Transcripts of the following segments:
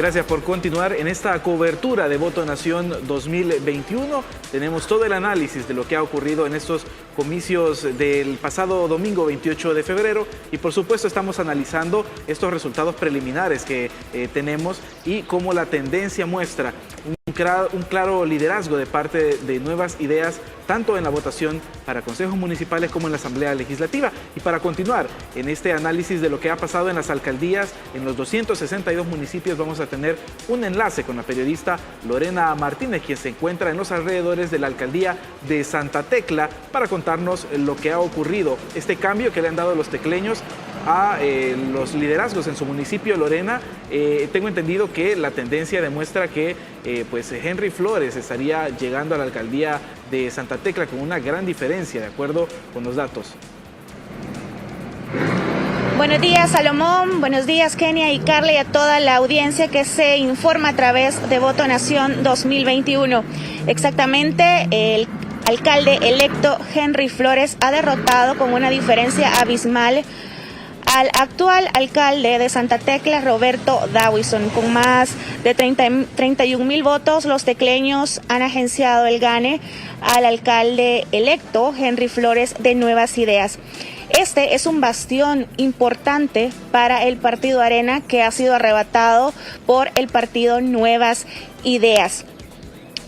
Gracias por continuar en esta cobertura de Voto Nación 2021. Tenemos todo el análisis de lo que ha ocurrido en estos comicios del pasado domingo 28 de febrero y por supuesto estamos analizando estos resultados preliminares que tenemos y cómo la tendencia muestra un claro liderazgo de parte de Nuevas Ideas, tanto en la votación para consejos municipales como en la Asamblea Legislativa. Y para continuar en este análisis de lo que ha pasado en las alcaldías, en los 262 municipios, vamos a tener un enlace con la periodista Lorena Martínez, quien se encuentra en los alrededores de la alcaldía de Santa Tecla, para contarnos lo que ha ocurrido, este cambio que le han dado los tecleños a los liderazgos en su municipio. Lorena, tengo entendido que la tendencia demuestra que pues Henry Flores estaría llegando a la alcaldía de Santa Tecla con una gran diferencia, de acuerdo con los datos. Buenos días, Salomón. Buenos días, Kenia y Carla, y a toda la audiencia que se informa a través de Voto Nación 2021. Exactamente, el alcalde electo Henry Flores ha derrotado con una diferencia abismal al actual alcalde de Santa Tecla, Roberto Dawison. Con más de 31,000 votos, los tecleños han agenciado el gane al alcalde electo Henry Flores de Nuevas Ideas. Este es un bastión importante para el partido Arena, que ha sido arrebatado por el partido Nuevas Ideas.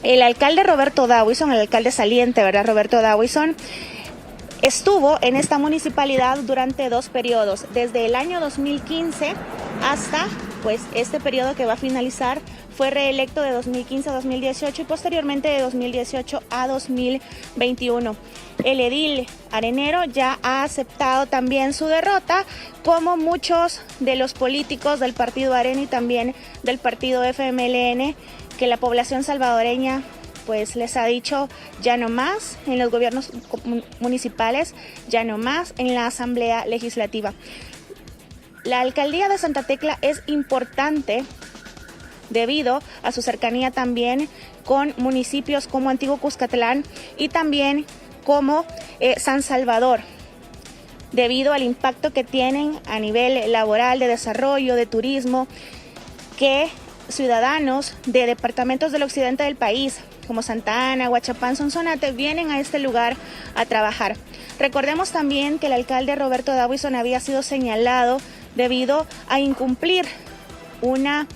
El alcalde Roberto Dawison, el alcalde saliente, ¿verdad? Roberto Dawison, estuvo en esta municipalidad durante 2 periodos, desde el año 2015 hasta pues este periodo que va a finalizar. Fue reelecto de 2015 a 2018 y posteriormente de 2018 a 2021. El edil arenero ya ha aceptado también su derrota, como muchos de los políticos del partido Arena y también del partido FMLN, que la población salvadoreña pues les ha dicho ya no más en los gobiernos municipales, ya no más en la Asamblea Legislativa. La alcaldía de Santa Tecla es importante debido a su cercanía también con municipios como Antiguo Cuscatlán y también como San Salvador, debido al impacto que tienen a nivel laboral, de desarrollo, de turismo, que ciudadanos de departamentos del occidente del país, como Santa Ana, Huachapán, Sonsonate, vienen a este lugar a trabajar. Recordemos también que el alcalde Roberto Dawison había sido señalado debido a incumplir una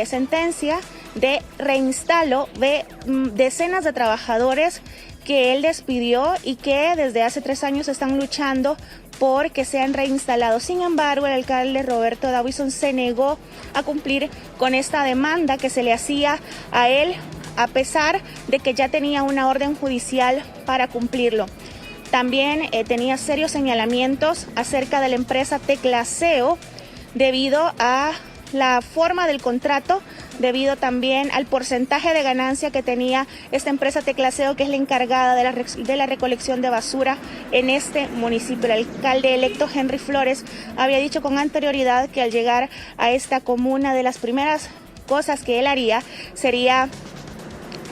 sentencia de reinstalo de decenas de trabajadores que él despidió y que desde hace 3 años están luchando por que sean reinstalados. Sin embargo, el alcalde Roberto Dawison se negó a cumplir con esta demanda que se le hacía a él, a pesar de que ya tenía una orden judicial para cumplirlo. También tenía serios señalamientos acerca de la empresa Teclaseo debido a la forma del contrato, debido también al porcentaje de ganancia que tenía esta empresa Teclaseo, que es la encargada de la recolección de basura en este municipio. El alcalde electo Henry Flores había dicho con anterioridad que al llegar a esta comuna, de las primeras cosas que él haría sería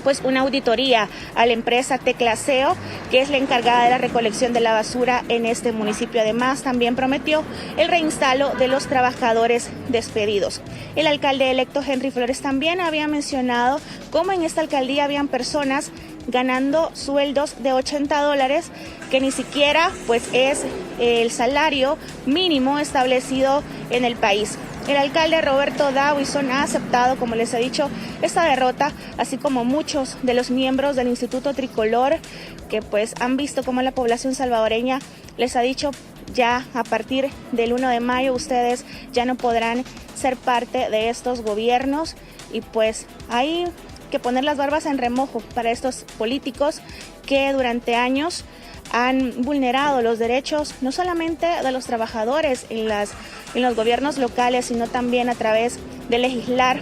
pues una auditoría a la empresa Teclaseo, que es la encargada de la recolección de la basura en este municipio. Además, también prometió el reinstalo de los trabajadores despedidos. El alcalde electo Henry Flores también había mencionado cómo en esta alcaldía habían personas ganando sueldos de $80, que ni siquiera pues es el salario mínimo establecido en el país. El alcalde Roberto Dawison ha aceptado, como les he dicho, esta derrota, así como muchos de los miembros del Instituto Tricolor, que pues han visto cómo la población salvadoreña les ha dicho ya a partir del 1 de mayo ustedes ya no podrán ser parte de estos gobiernos, y pues hay que poner las barbas en remojo para estos políticos que durante años han vulnerado los derechos no solamente de los trabajadores en los gobiernos locales, sino también a través de legislar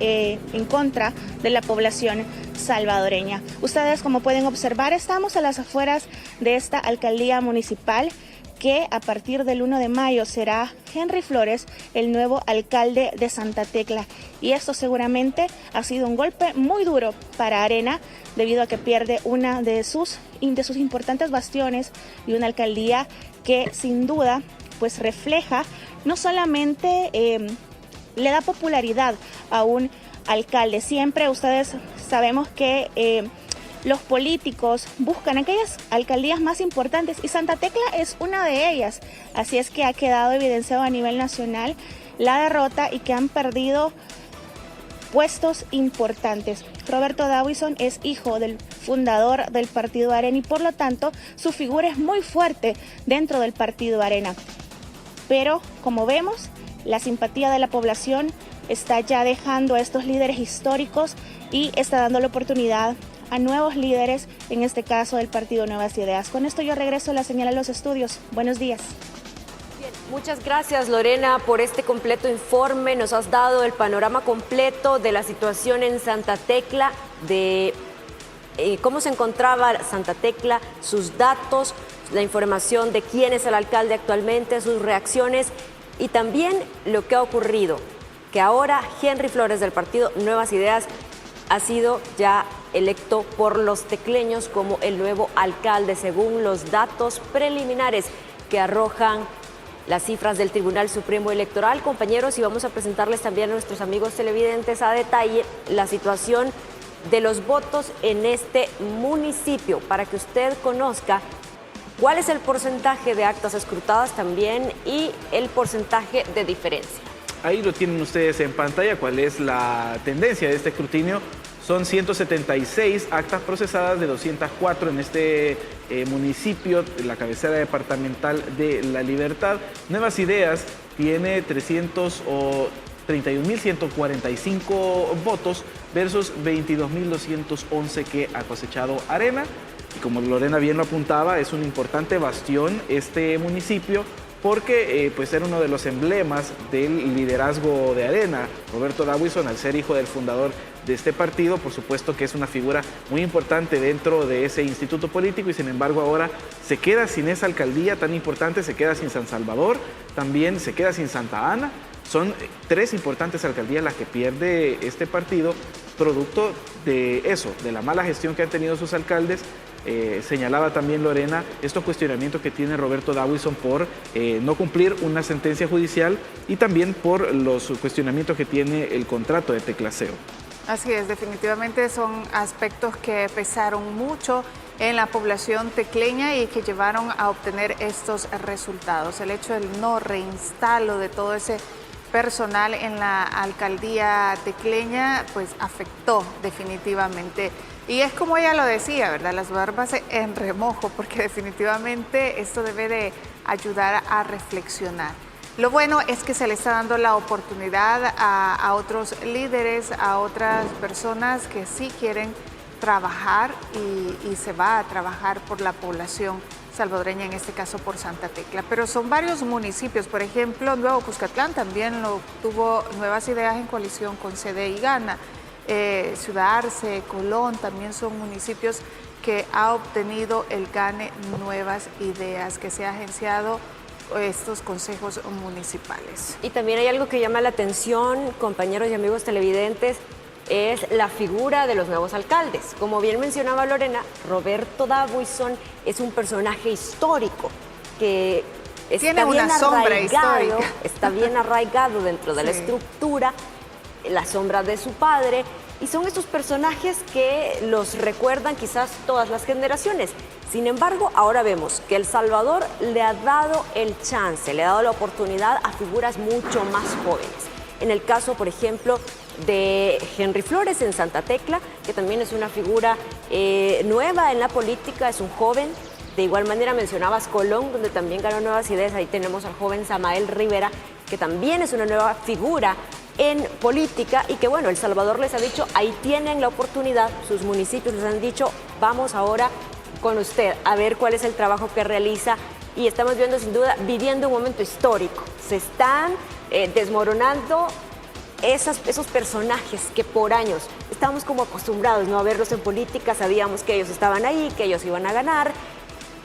en contra de la población salvadoreña. Ustedes, como pueden observar, estamos a las afueras de esta alcaldía municipal, que a partir del 1 de mayo será Henry Flores el nuevo alcalde de Santa Tecla. Y esto seguramente ha sido un golpe muy duro para Arena, debido a que pierde una de sus importantes bastiones y una alcaldía que sin duda pues refleja no solamente le da popularidad a un alcalde. Siempre ustedes sabemos que los políticos buscan aquellas alcaldías más importantes y Santa Tecla es una de ellas. Así es que ha quedado evidenciado a nivel nacional la derrota y que han perdido puestos importantes. Roberto Dawison es hijo del fundador del partido Arena y por lo tanto su figura es muy fuerte dentro del partido Arena. Pero como vemos, la simpatía de la población está ya dejando a estos líderes históricos y está dando la oportunidad a nuevos líderes, en este caso del partido Nuevas Ideas. Con esto yo regreso la señal a los estudios. Buenos días. Bien, muchas gracias Lorena por este completo informe. Nos has dado el panorama completo de la situación en Santa Tecla, de cómo se encontraba Santa Tecla, sus datos, la información de quién es el alcalde actualmente, sus reacciones y también lo que ha ocurrido, que ahora Henry Flores del partido Nuevas Ideas ha sido ya electo por los tecleños como el nuevo alcalde, según los datos preliminares que arrojan las cifras del Tribunal Supremo Electoral. Compañeros, y vamos a presentarles también a nuestros amigos televidentes a detalle la situación de los votos en este municipio, para que usted conozca cuál es el porcentaje de actas escrutadas también y el porcentaje de diferencia. Ahí lo tienen ustedes en pantalla, cuál es la tendencia de este escrutinio. Son 176 actas procesadas de 204 en este municipio, la cabecera departamental de La Libertad. Nuevas Ideas tiene 31.145 votos versus 22.211 que ha cosechado Arena. Y como Lorena bien lo apuntaba, es un importante bastión este municipio, porque pues era uno de los emblemas del liderazgo de Arena. Roberto Dawison, al ser hijo del fundador de este partido, por supuesto que es una figura muy importante dentro de ese instituto político y sin embargo ahora se queda sin esa alcaldía tan importante, se queda sin San Salvador, también se queda sin Santa Ana. Son 3 importantes alcaldías las que pierde este partido, producto de eso, de la mala gestión que han tenido sus alcaldes. Señalaba también Lorena estos cuestionamientos que tiene Roberto Dawison por no cumplir una sentencia judicial y también por los cuestionamientos que tiene el contrato de teclaseo. Así es, definitivamente son aspectos que pesaron mucho en la población tecleña y que llevaron a obtener estos resultados. El hecho del no reinstalo de todo ese personal en la alcaldía tecleña pues afectó definitivamente. Y es como ella lo decía, ¿verdad? Las barbas en remojo, porque definitivamente esto debe de ayudar a reflexionar. Lo bueno es que se le está dando la oportunidad a otros líderes, a otras personas que sí quieren trabajar y se va a trabajar por la población salvadoreña, en este caso por Santa Tecla. Pero son varios municipios, por ejemplo, Nuevo Cuscatlán también lo tuvo Nuevas Ideas en coalición con CD y Gana. Ciudad Arce, Colón, también son municipios que ha obtenido el GANE Nuevas Ideas, que se ha agenciado estos consejos municipales. Y también hay algo que llama la atención, compañeros y amigos televidentes, es la figura de los nuevos alcaldes. Como bien mencionaba Lorena, Roberto Dawison es un personaje histórico que tiene una sombra histórica. Está bien arraigado dentro de la estructura, la sombra de su padre, y son estos personajes que los recuerdan quizás todas las generaciones. Sin embargo, ahora vemos que El Salvador le ha dado el chance, le ha dado la oportunidad a figuras mucho más jóvenes. En el caso, por ejemplo, de Henry Flores en Santa Tecla, que también es una figura nueva en la política, es un joven. De igual manera mencionabas Colón, donde también ganó Nuevas Ideas. Ahí tenemos al joven Samael Rivera, que también es una nueva figura en política y que, bueno, El Salvador les ha dicho, ahí tienen la oportunidad, sus municipios les han dicho, vamos ahora con usted a ver cuál es el trabajo que realiza, y estamos viendo sin duda, viviendo un momento histórico. Se están desmoronando esos personajes que por años estábamos como acostumbrados, ¿no?, a verlos en política, sabíamos que ellos estaban ahí, que ellos iban a ganar,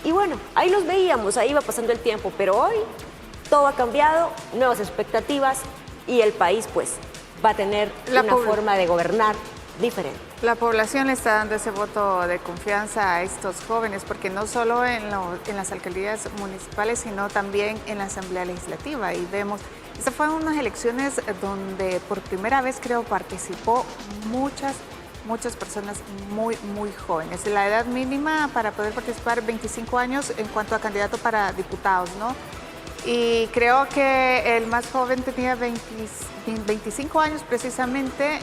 y bueno, ahí los veíamos, ahí iba pasando el tiempo, pero hoy todo ha cambiado, nuevas expectativas, y el país pues va a tener una forma de gobernar diferente. La población le está dando ese voto de confianza a estos jóvenes, porque no solo en las alcaldías municipales, sino también en la Asamblea Legislativa. Y vemos, estas fueron unas elecciones donde por primera vez, creo, participó muchas personas muy jóvenes. La edad mínima para poder participar, 25 años en cuanto a candidato para diputados, ¿no? Y creo que el más joven tenía 25 años precisamente,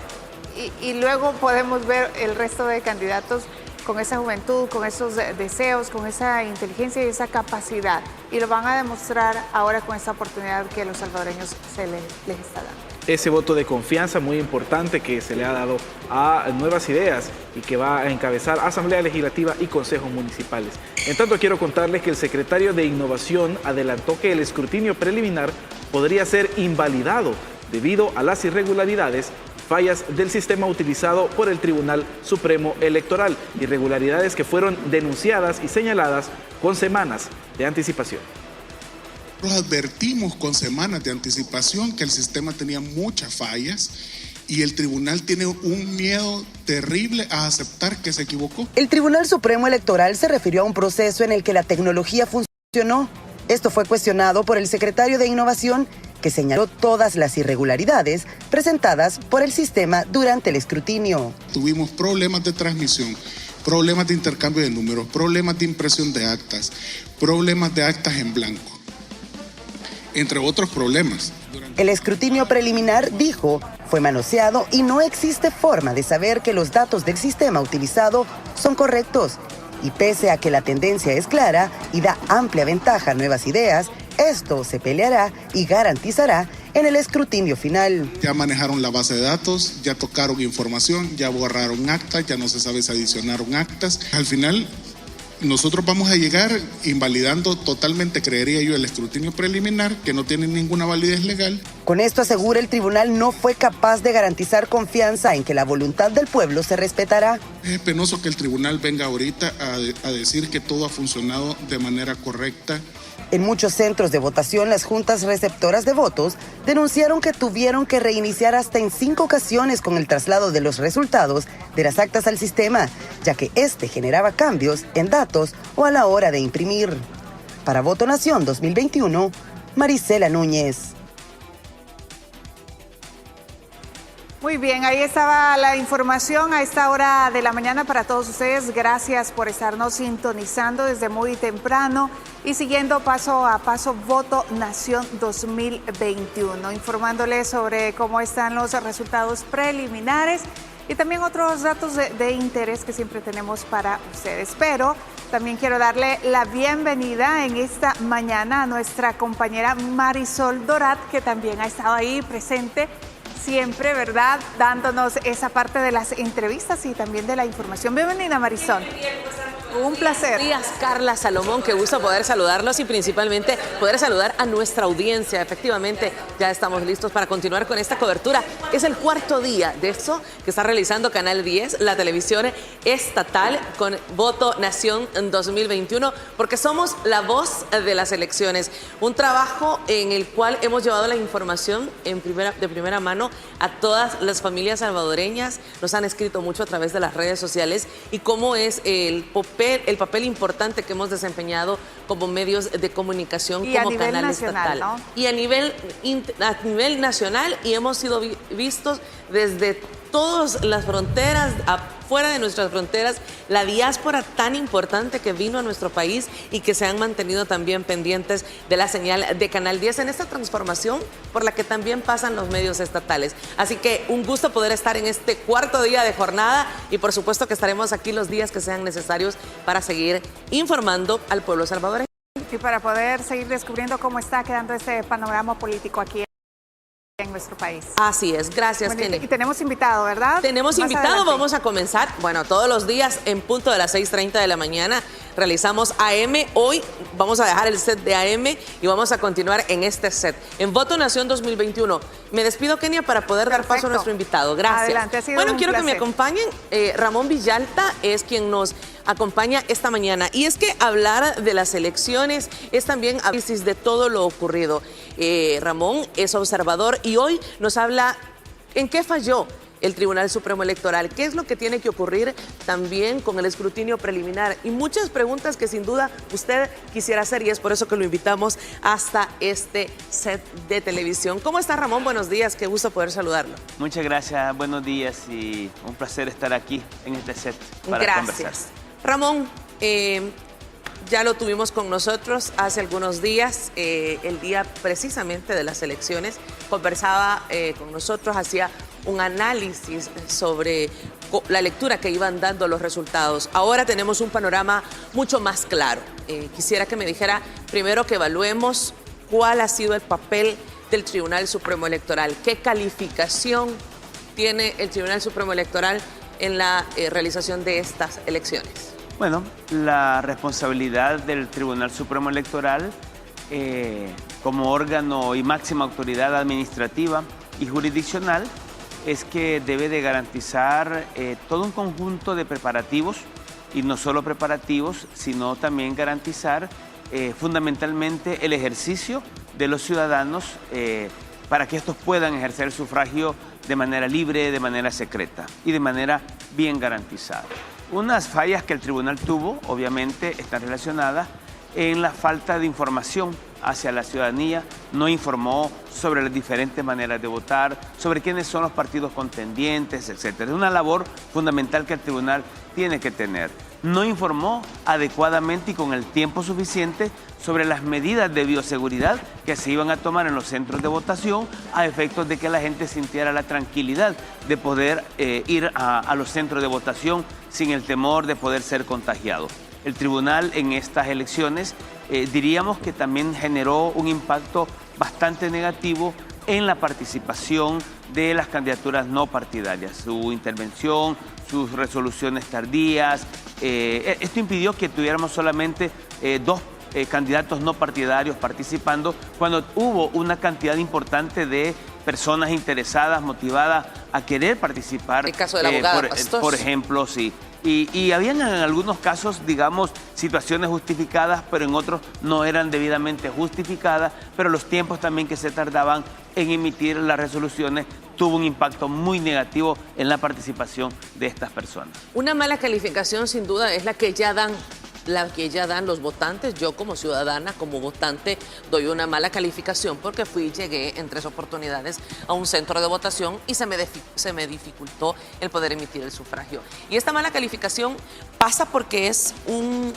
y luego podemos ver el resto de candidatos con esa juventud, con esos deseos, con esa inteligencia y esa capacidad. Y lo van a demostrar ahora con esta oportunidad que los salvadoreños les está dando. Ese voto de confianza muy importante que se le ha dado a Nuevas Ideas y que va a encabezar Asamblea Legislativa y consejos municipales. En tanto, quiero contarles que el secretario de Innovación adelantó que el escrutinio preliminar podría ser invalidado debido a las irregularidades, fallas del sistema utilizado por el Tribunal Supremo Electoral, irregularidades que fueron denunciadas y señaladas con semanas de anticipación. Nos advertimos con semanas de anticipación que el sistema tenía muchas fallas y el tribunal tiene un miedo terrible a aceptar que se equivocó. El Tribunal Supremo Electoral se refirió a un proceso en el que la tecnología funcionó. Esto fue cuestionado por el secretario de Innovación, que señaló todas las irregularidades presentadas por el sistema durante el escrutinio. Tuvimos problemas de transmisión, problemas de intercambio de números, problemas de impresión de actas, problemas de actas en blanco, entre otros problemas. El escrutinio preliminar, dijo, fue manoseado y no existe forma de saber que los datos del sistema utilizado son correctos. Y pese a que la tendencia es clara y da amplia ventaja a Nuevas Ideas, esto se peleará y garantizará en el escrutinio final. Ya manejaron la base de datos, ya tocaron información, ya borraron actas, ya no se sabe si adicionaron actas. Al final, nosotros vamos a llegar invalidando totalmente, creería yo, el escrutinio preliminar, que no tiene ninguna validez legal. Con esto asegura el tribunal no fue capaz de garantizar confianza en que la voluntad del pueblo se respetará. Es penoso que el tribunal venga ahorita a decir que todo ha funcionado de manera correcta. En muchos centros de votación, las juntas receptoras de votos denunciaron que tuvieron que reiniciar hasta en 5 ocasiones con el traslado de los resultados de las actas al sistema, ya que este generaba cambios en datos o a la hora de imprimir. Para Voto Nación 2021, Marisela Núñez. Muy bien, ahí estaba la información a esta hora de la mañana para todos ustedes. Gracias por estarnos sintonizando desde muy temprano y siguiendo paso a paso Voto Nación 2021, informándoles sobre cómo están los resultados preliminares y también otros datos de interés que siempre tenemos para ustedes. Pero también quiero darle la bienvenida en esta mañana a nuestra compañera Marisol Dorat, que también ha estado ahí presente siempre, ¿verdad? Dándonos esa parte de las entrevistas y también de la información. Bienvenida, Marisol. Un placer. Buenos días, Carla Salomón, qué gusto poder saludarlos y principalmente poder saludar a nuestra audiencia. Efectivamente, ya estamos listos para continuar con esta cobertura. Es el 4º día de esto que está realizando Canal 10, la televisión estatal, con Voto Nación 2021, porque somos la voz de las elecciones. Un trabajo en el cual hemos llevado la información de primera mano a todas las familias salvadoreñas. Nos han escrito mucho a través de las redes sociales y cómo es el papel importante que hemos desempeñado como medios de comunicación, y como canal nacional, estatal, ¿no? Y a nivel nacional, y hemos sido vistos desde todas las fronteras, afuera de nuestras fronteras, la diáspora tan importante que vino a nuestro país y que se han mantenido también pendientes de la señal de Canal 10 en esta transformación por la que también pasan los medios estatales. Así que un gusto poder estar en este 4º día de jornada y por supuesto que estaremos aquí los días que sean necesarios para seguir informando al pueblo salvadoreño. Y para poder seguir descubriendo cómo está quedando este panorama político aquí en nuestro país. Así es, gracias, bueno, Kenny. Y tenemos invitado, ¿verdad? Tenemos Más invitado, adelante. Vamos a comenzar, bueno, todos los días en punto de las 6:30 de la mañana realizamos AM. Hoy vamos a dejar el set de AM y vamos a continuar en este set, en Voto Nación 2021. Me despido, Kenia, para poder dar paso a nuestro invitado. Gracias. Adelante, ha sido bueno, un quiero placer. que me acompañen. Ramón Villalta es quien nos acompaña esta mañana. Y es que hablar de las elecciones es también análisis de todo lo ocurrido. Ramón es observador y hoy nos habla en qué falló el Tribunal Supremo Electoral. ¿Qué es lo que tiene que ocurrir también con el escrutinio preliminar? Y muchas preguntas que sin duda usted quisiera hacer, y es por eso que lo invitamos hasta este set de televisión. ¿Cómo está, Ramón? Buenos días, qué gusto poder saludarlo. Muchas gracias, buenos días y un placer estar aquí en este set para conversar. Ramón, ya lo tuvimos con nosotros hace algunos días, el día precisamente de las elecciones, conversaba con nosotros, hacía un análisis sobre la lectura que iban dando los resultados. Ahora tenemos un panorama mucho más claro. Quisiera que me dijera primero que evaluemos cuál ha sido el papel del Tribunal Supremo Electoral, qué calificación tiene el Tribunal Supremo Electoral en la realización de estas elecciones. Bueno, la responsabilidad del Tribunal Supremo Electoral como órgano y máxima autoridad administrativa y jurisdiccional es que debe de garantizar todo un conjunto de preparativos, y no solo preparativos, sino también garantizar fundamentalmente el ejercicio de los ciudadanos para que estos puedan ejercer el sufragio de manera libre, de manera secreta y de manera bien garantizada. Unas fallas que el tribunal tuvo, obviamente, están relacionadas en la falta de información hacia la ciudadanía. No informó sobre las diferentes maneras de votar, sobre quiénes son los partidos contendientes, etc. Es una labor fundamental que el tribunal tiene que tener. No informó adecuadamente y con el tiempo suficiente sobre las medidas de bioseguridad que se iban a tomar en los centros de votación a efectos de que la gente sintiera la tranquilidad de poder ir a los centros de votación sin el temor de poder ser contagiado. El tribunal en estas elecciones diríamos que también generó un impacto bastante negativo en la participación de las candidaturas no partidarias, su intervención, sus resoluciones tardías. Esto impidió que tuviéramos solamente dos candidatos no partidarios participando cuando hubo una cantidad importante de personas interesadas, motivadas a querer participar. El caso de la abogada Pastor. Por ejemplo, sí. Y habían en algunos casos, digamos, situaciones justificadas, pero en otros no eran debidamente justificadas, pero los tiempos también que se tardaban en emitir las resoluciones tuvo un impacto muy negativo en la participación de estas personas. Una mala calificación sin duda es la que ya dan los votantes. Yo como ciudadana, como votante, doy una mala calificación porque llegué en 3 oportunidades a un centro de votación y se me dificultó el poder emitir el sufragio. Y esta mala calificación pasa porque es un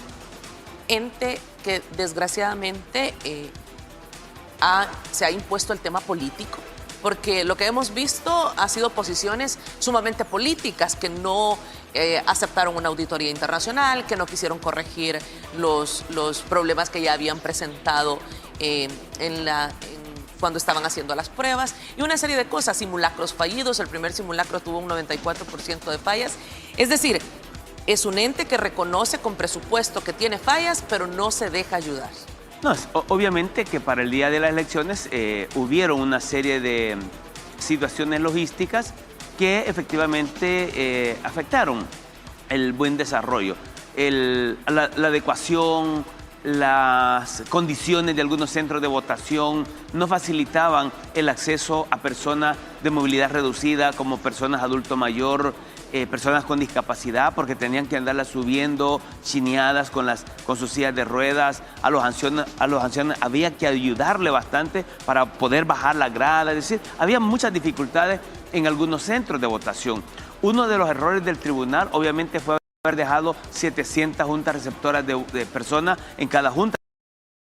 ente que desgraciadamente se ha impuesto el tema político, porque lo que hemos visto ha sido posiciones sumamente políticas que no aceptaron una auditoría internacional, que no quisieron corregir los problemas que ya habían presentado cuando estaban haciendo las pruebas, y una serie de cosas, simulacros fallidos. El primer simulacro tuvo un 94% de fallas. Es decir, es un ente que reconoce con presupuesto que tiene fallas, pero no se deja ayudar. No, obviamente que para el día de las elecciones hubieron una serie de situaciones logísticas que efectivamente afectaron el buen desarrollo, la adecuación, las condiciones de algunos centros de votación no facilitaban el acceso a personas de movilidad reducida como personas adulto mayor, personas con discapacidad, porque tenían que andarlas subiendo chineadas con sus sillas de ruedas. A los ancianos había que ayudarle bastante para poder bajar la grada. Es decir, había muchas dificultades en algunos centros de votación. Uno de los errores del tribunal obviamente fue haber dejado 700 juntas receptoras de personas en cada junta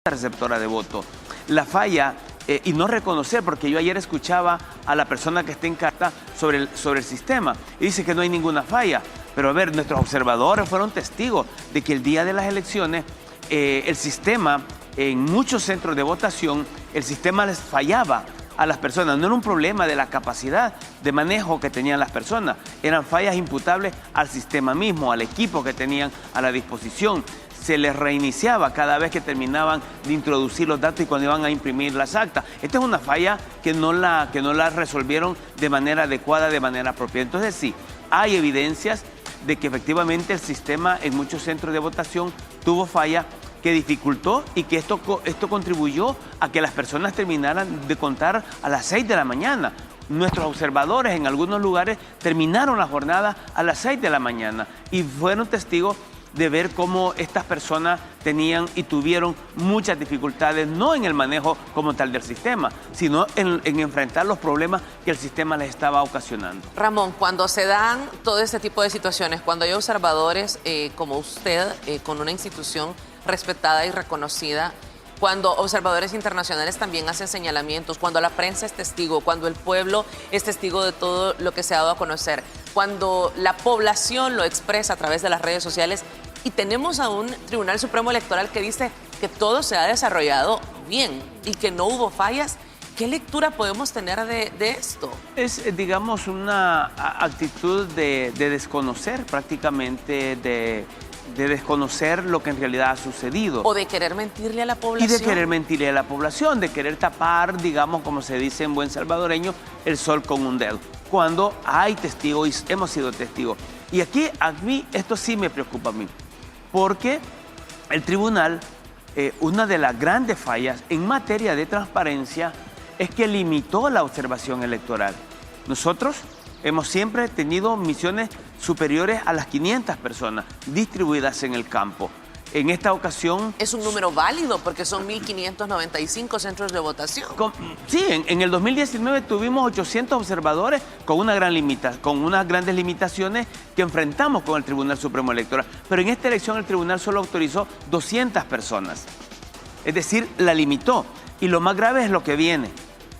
receptora de voto. La falla y no reconocer, porque yo ayer escuchaba a la persona que está encargada sobre el sistema y dice que no hay ninguna falla, pero a ver, nuestros observadores fueron testigos de que el día de las elecciones el sistema, en muchos centros de votación, el sistema les fallaba a las personas. No era un problema de la capacidad de manejo que tenían las personas, eran fallas imputables al sistema mismo, al equipo que tenían a la disposición. Se les reiniciaba cada vez que terminaban de introducir los datos y cuando iban a imprimir las actas. Esta es una falla que no la resolvieron de manera adecuada, de manera propia. Entonces sí, hay evidencias de que efectivamente el sistema en muchos centros de votación tuvo falla que dificultó y que esto contribuyó a que las personas terminaran de contar a las 6 de la mañana, Nuestros observadores en algunos lugares terminaron la jornada a las 6 de la mañana y fueron testigos de ver cómo estas personas tenían y tuvieron muchas dificultades, no en el manejo como tal del sistema, sino en enfrentar los problemas que el sistema les estaba ocasionando. Ramón, cuando se dan todo este tipo de situaciones, cuando hay observadores como usted, con una institución respetada y reconocida, cuando observadores internacionales también hacen señalamientos, cuando la prensa es testigo, cuando el pueblo es testigo de todo lo que se ha dado a conocer, cuando la población lo expresa a través de las redes sociales y tenemos a un Tribunal Supremo Electoral que dice que todo se ha desarrollado bien y que no hubo fallas, ¿qué lectura podemos tener de esto? Es, digamos, una actitud de desconocer prácticamente, de desconocer lo que en realidad ha sucedido. O de querer mentirle a la población. Y de querer mentirle a la población, de querer tapar, digamos, como se dice en buen salvadoreño, el sol con un dedo. Cuando hay testigos y hemos sido testigos. Y aquí, a mí, esto sí me preocupa a mí. Porque el tribunal, una de las grandes fallas en materia de transparencia es que limitó la observación electoral. Nosotros hemos siempre tenido misiones superiores a las 500 personas distribuidas en el campo. En esta ocasión... Es un número válido porque son 1.595 centros de votación. Sí, en el 2019 tuvimos 800 observadores con unas grandes limitaciones que enfrentamos con el Tribunal Supremo Electoral. Pero en esta elección el tribunal solo autorizó 200 personas. Es decir, la limitó. Y lo más grave es lo que viene.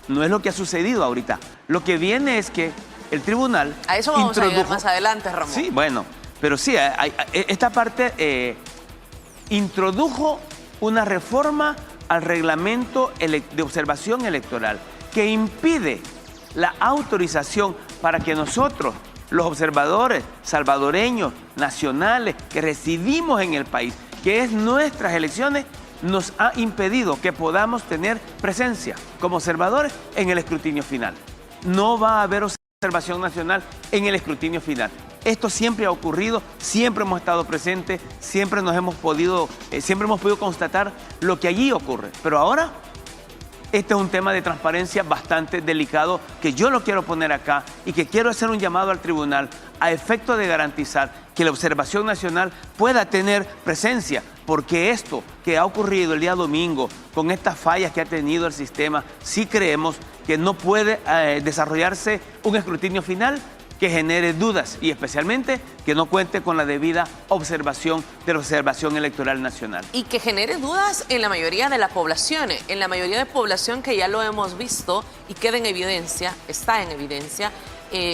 No es lo que ha sucedido ahorita. Lo que viene es que el tribunal... A eso vamos a llegar más adelante, Ramón. Sí, bueno, pero sí, esta parte introdujo una reforma al reglamento de observación electoral que impide la autorización para que nosotros, los observadores salvadoreños, nacionales, que residimos en el país, que es nuestras elecciones, nos ha impedido que podamos tener presencia como observadores en el escrutinio final. No va a haber observación nacional en el escrutinio final. Esto siempre ha ocurrido, siempre hemos estado presentes, siempre hemos podido constatar lo que allí ocurre. Pero ahora, este es un tema de transparencia bastante delicado que yo lo quiero poner acá y que quiero hacer un llamado al tribunal a efecto de garantizar que la observación nacional pueda tener presencia, porque esto que ha ocurrido el día domingo, con estas fallas que ha tenido el sistema, sí creemos que no puede desarrollarse un escrutinio final que genere dudas y especialmente que no cuente con la debida observación de la observación electoral nacional. Y que genere dudas en la mayoría de la población, que ya lo hemos visto y queda en evidencia, está en evidencia,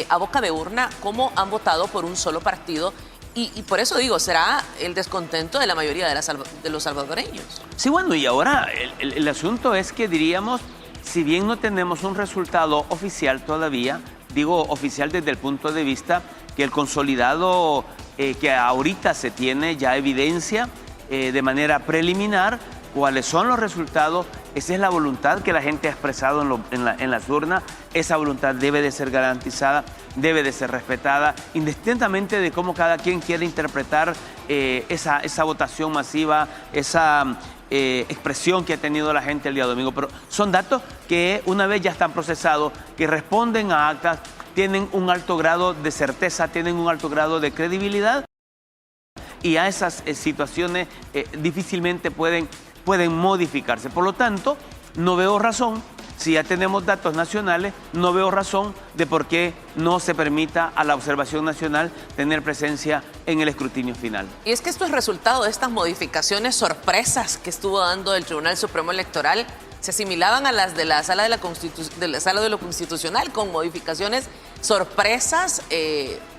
a boca de urna, cómo han votado por un solo partido. Y por eso digo, será el descontento de la mayoría de los salvadoreños. Sí, bueno, y ahora el asunto es que diríamos, si bien no tenemos un resultado oficial todavía, digo oficial desde el punto de vista que el consolidado que ahorita se tiene ya evidencia de manera preliminar cuáles son los resultados, esa es la voluntad que la gente ha expresado en las urnas, esa voluntad debe de ser garantizada, debe de ser respetada, indistintamente de cómo cada quien quiere interpretar esa votación masiva, esa expresión que ha tenido la gente el día domingo. Pero son datos que una vez ya están procesados, que responden a actas, tienen un alto grado de certeza, tienen un alto grado de credibilidad y a esas situaciones difícilmente pueden modificarse. Por lo tanto, no veo razón, si ya tenemos datos nacionales, no veo razón de por qué no se permita a la observación nacional tener presencia en el escrutinio final. Y es que esto es resultado de estas modificaciones sorpresas que estuvo dando el Tribunal Supremo Electoral. Se asimilaban a las de la Sala de lo Constitucional con modificaciones sorpresas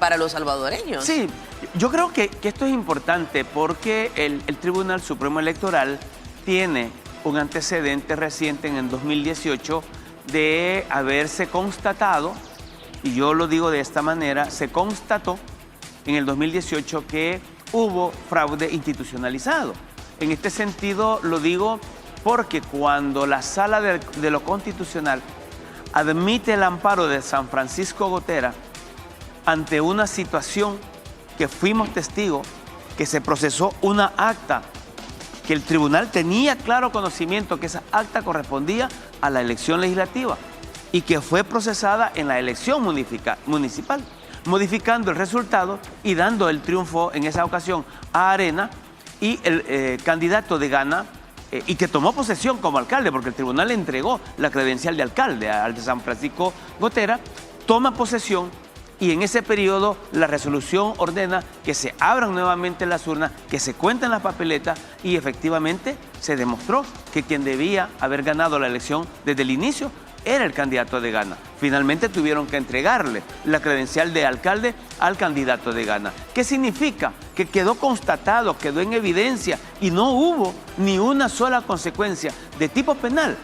para los salvadoreños. Sí, yo creo que esto es importante porque el Tribunal Supremo Electoral tiene un antecedente reciente en el 2018 de haberse constatado, y yo lo digo de esta manera, se constató en el 2018 que hubo fraude institucionalizado. En este sentido lo digo porque cuando la Sala de lo Constitucional admite el amparo de San Francisco Gotera ante una situación que fuimos testigos, que se procesó una acta que el tribunal tenía claro conocimiento que esa acta correspondía a la elección legislativa y que fue procesada en la elección municipal, modificando el resultado y dando el triunfo en esa ocasión a Arena, y el candidato de Gana, y que tomó posesión como alcalde, porque el tribunal le entregó la credencial de alcalde al de San Francisco Gotera, toma posesión, y en ese periodo la resolución ordena que se abran nuevamente las urnas, que se cuenten las papeletas, y efectivamente se demostró que quien debía haber ganado la elección desde el inicio era el candidato de Gana. Finalmente tuvieron que entregarle la credencial de alcalde al candidato de Gana. ¿Qué significa? Que quedó constatado, quedó en evidencia, y no hubo ni una sola consecuencia de tipo penal,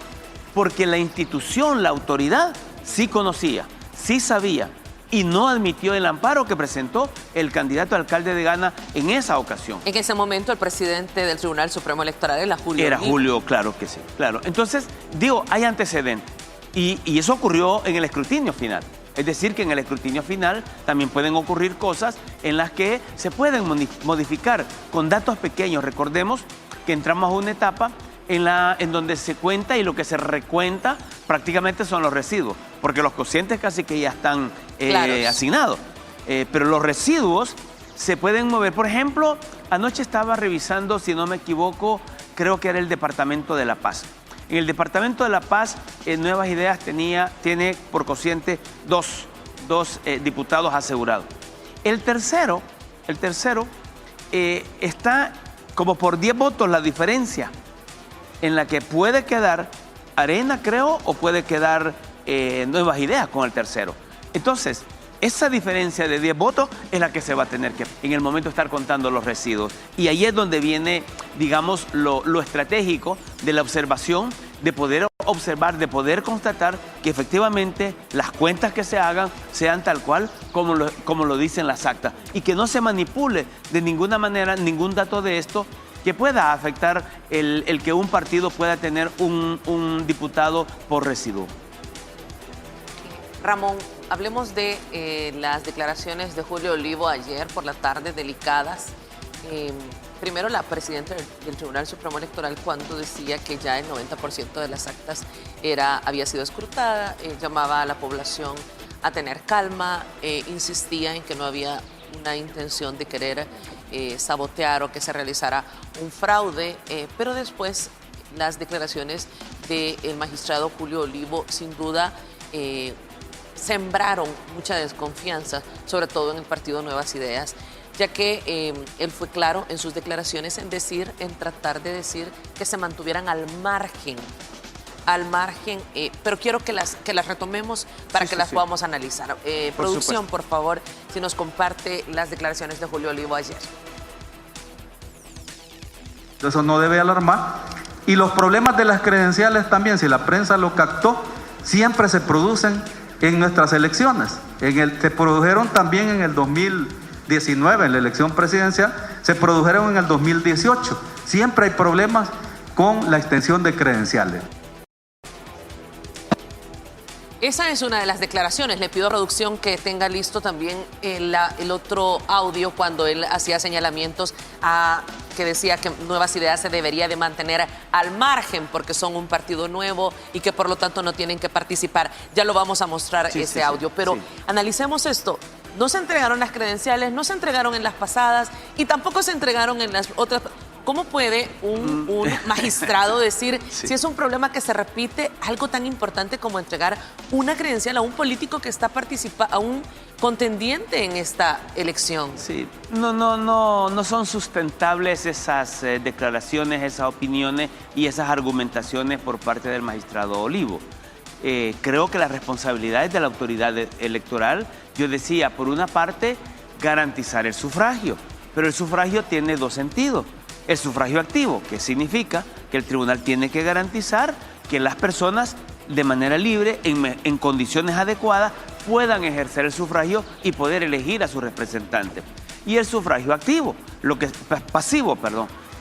porque la institución, la autoridad, sí conocía, sí sabía, y no admitió el amparo que presentó el candidato alcalde de Gana en esa ocasión. En ese momento el presidente del Tribunal Supremo Electoral era Julio. Era Julio, claro que sí, claro. Entonces, digo, hay antecedentes, y eso ocurrió en el escrutinio final. Es decir, que en el escrutinio final también pueden ocurrir cosas en las que se pueden modificar con datos pequeños. Recordemos que entramos a una etapa en donde se cuenta, y lo que se recuenta prácticamente son los residuos, porque los cocientes casi que ya están asignados. Pero los residuos se pueden mover. Por ejemplo, anoche estaba revisando, si no me equivoco, creo que era el Departamento de La Paz. En el Departamento de La Paz, Nuevas Ideas tiene por cociente dos diputados asegurados. El tercero está como por 10 votos la diferencia, en la que puede quedar Arena, creo, o puede quedar Nuevas Ideas con el tercero. Entonces, esa diferencia de 10 votos es la que se va a tener que, en el momento, estar contando los residuos. Y ahí es donde viene, digamos, lo estratégico de la observación, de poder observar, de poder constatar que efectivamente las cuentas que se hagan sean tal cual como lo dicen las actas, y que no se manipule de ninguna manera ningún dato de esto que pueda afectar el que un partido pueda tener un diputado por residuo. Ramón, hablemos de las declaraciones de Julio Olivo ayer por la tarde, delicadas. Primero, la presidenta del Tribunal Supremo Electoral, cuando decía que ya el 90% de las actas había sido escrutada, llamaba a la población a tener calma, insistía en que no había una intención de querer sabotear o que se realizara un fraude, pero después las declaraciones del magistrado Julio Olivo sin duda sembraron mucha desconfianza, sobre todo en el partido Nuevas Ideas, ya que él fue claro en sus declaraciones en tratar de decir que se mantuvieran al margen, pero quiero que las retomemos para que las podamos analizar. Producción, por favor, si nos comparte las declaraciones de Julio Olivo ayer. Eso no debe alarmar. Y los problemas de las credenciales también, si la prensa lo captó, siempre se producen en nuestras elecciones. Se produjeron también en el 2019, en la elección presidencial, se produjeron en el 2018. Siempre hay problemas con la extensión de credenciales. Esa es una de las declaraciones. Le pido a producción que tenga listo también el otro audio cuando él hacía señalamientos que decía que Nuevas Ideas se debería de mantener al margen porque son un partido nuevo y que por lo tanto no tienen que participar. Ya lo vamos a mostrar ese audio, pero analicemos esto. No se entregaron las credenciales, no se entregaron en las pasadas y tampoco se entregaron en las otras. ¿Cómo puede un magistrado decir, si es un problema que se repite, algo tan importante como entregar una credencial a un político que está participando, a un contendiente en esta elección? Sí, no son sustentables esas declaraciones, esas opiniones y esas argumentaciones por parte del magistrado Olivo. Creo que las responsabilidades de la autoridad electoral, yo decía, por una parte, garantizar el sufragio, pero el sufragio tiene dos sentidos. El sufragio activo, que significa que el tribunal tiene que garantizar que las personas de manera libre, en condiciones adecuadas, puedan ejercer el sufragio y poder elegir a su representante. Y el sufragio activo, pasivo,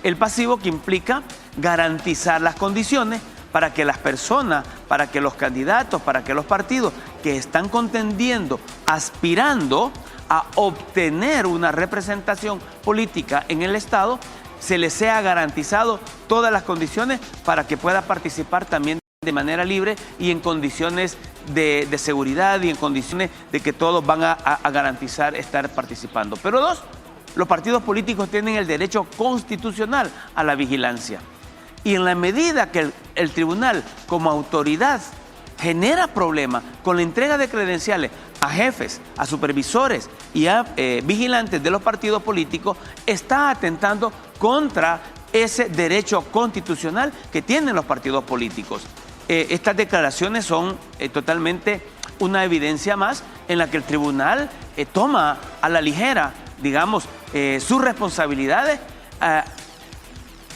el pasivo que implica garantizar las condiciones para que las personas, para que los candidatos, para que los partidos que están contendiendo, aspirando a obtener una representación política en el Estado, se les sea garantizado todas las condiciones para que pueda participar también de manera libre y en condiciones de seguridad y en condiciones de que todos van a garantizar estar participando. Pero dos, los partidos políticos tienen el derecho constitucional a la vigilancia. Y en la medida que el tribunal, como autoridad, genera problemas con la entrega de credenciales a jefes, a supervisores y a vigilantes de los partidos políticos, está atentando contra ese derecho constitucional que tienen los partidos políticos. Estas declaraciones son totalmente una evidencia más en la que el tribunal toma a la ligera, digamos, sus responsabilidades.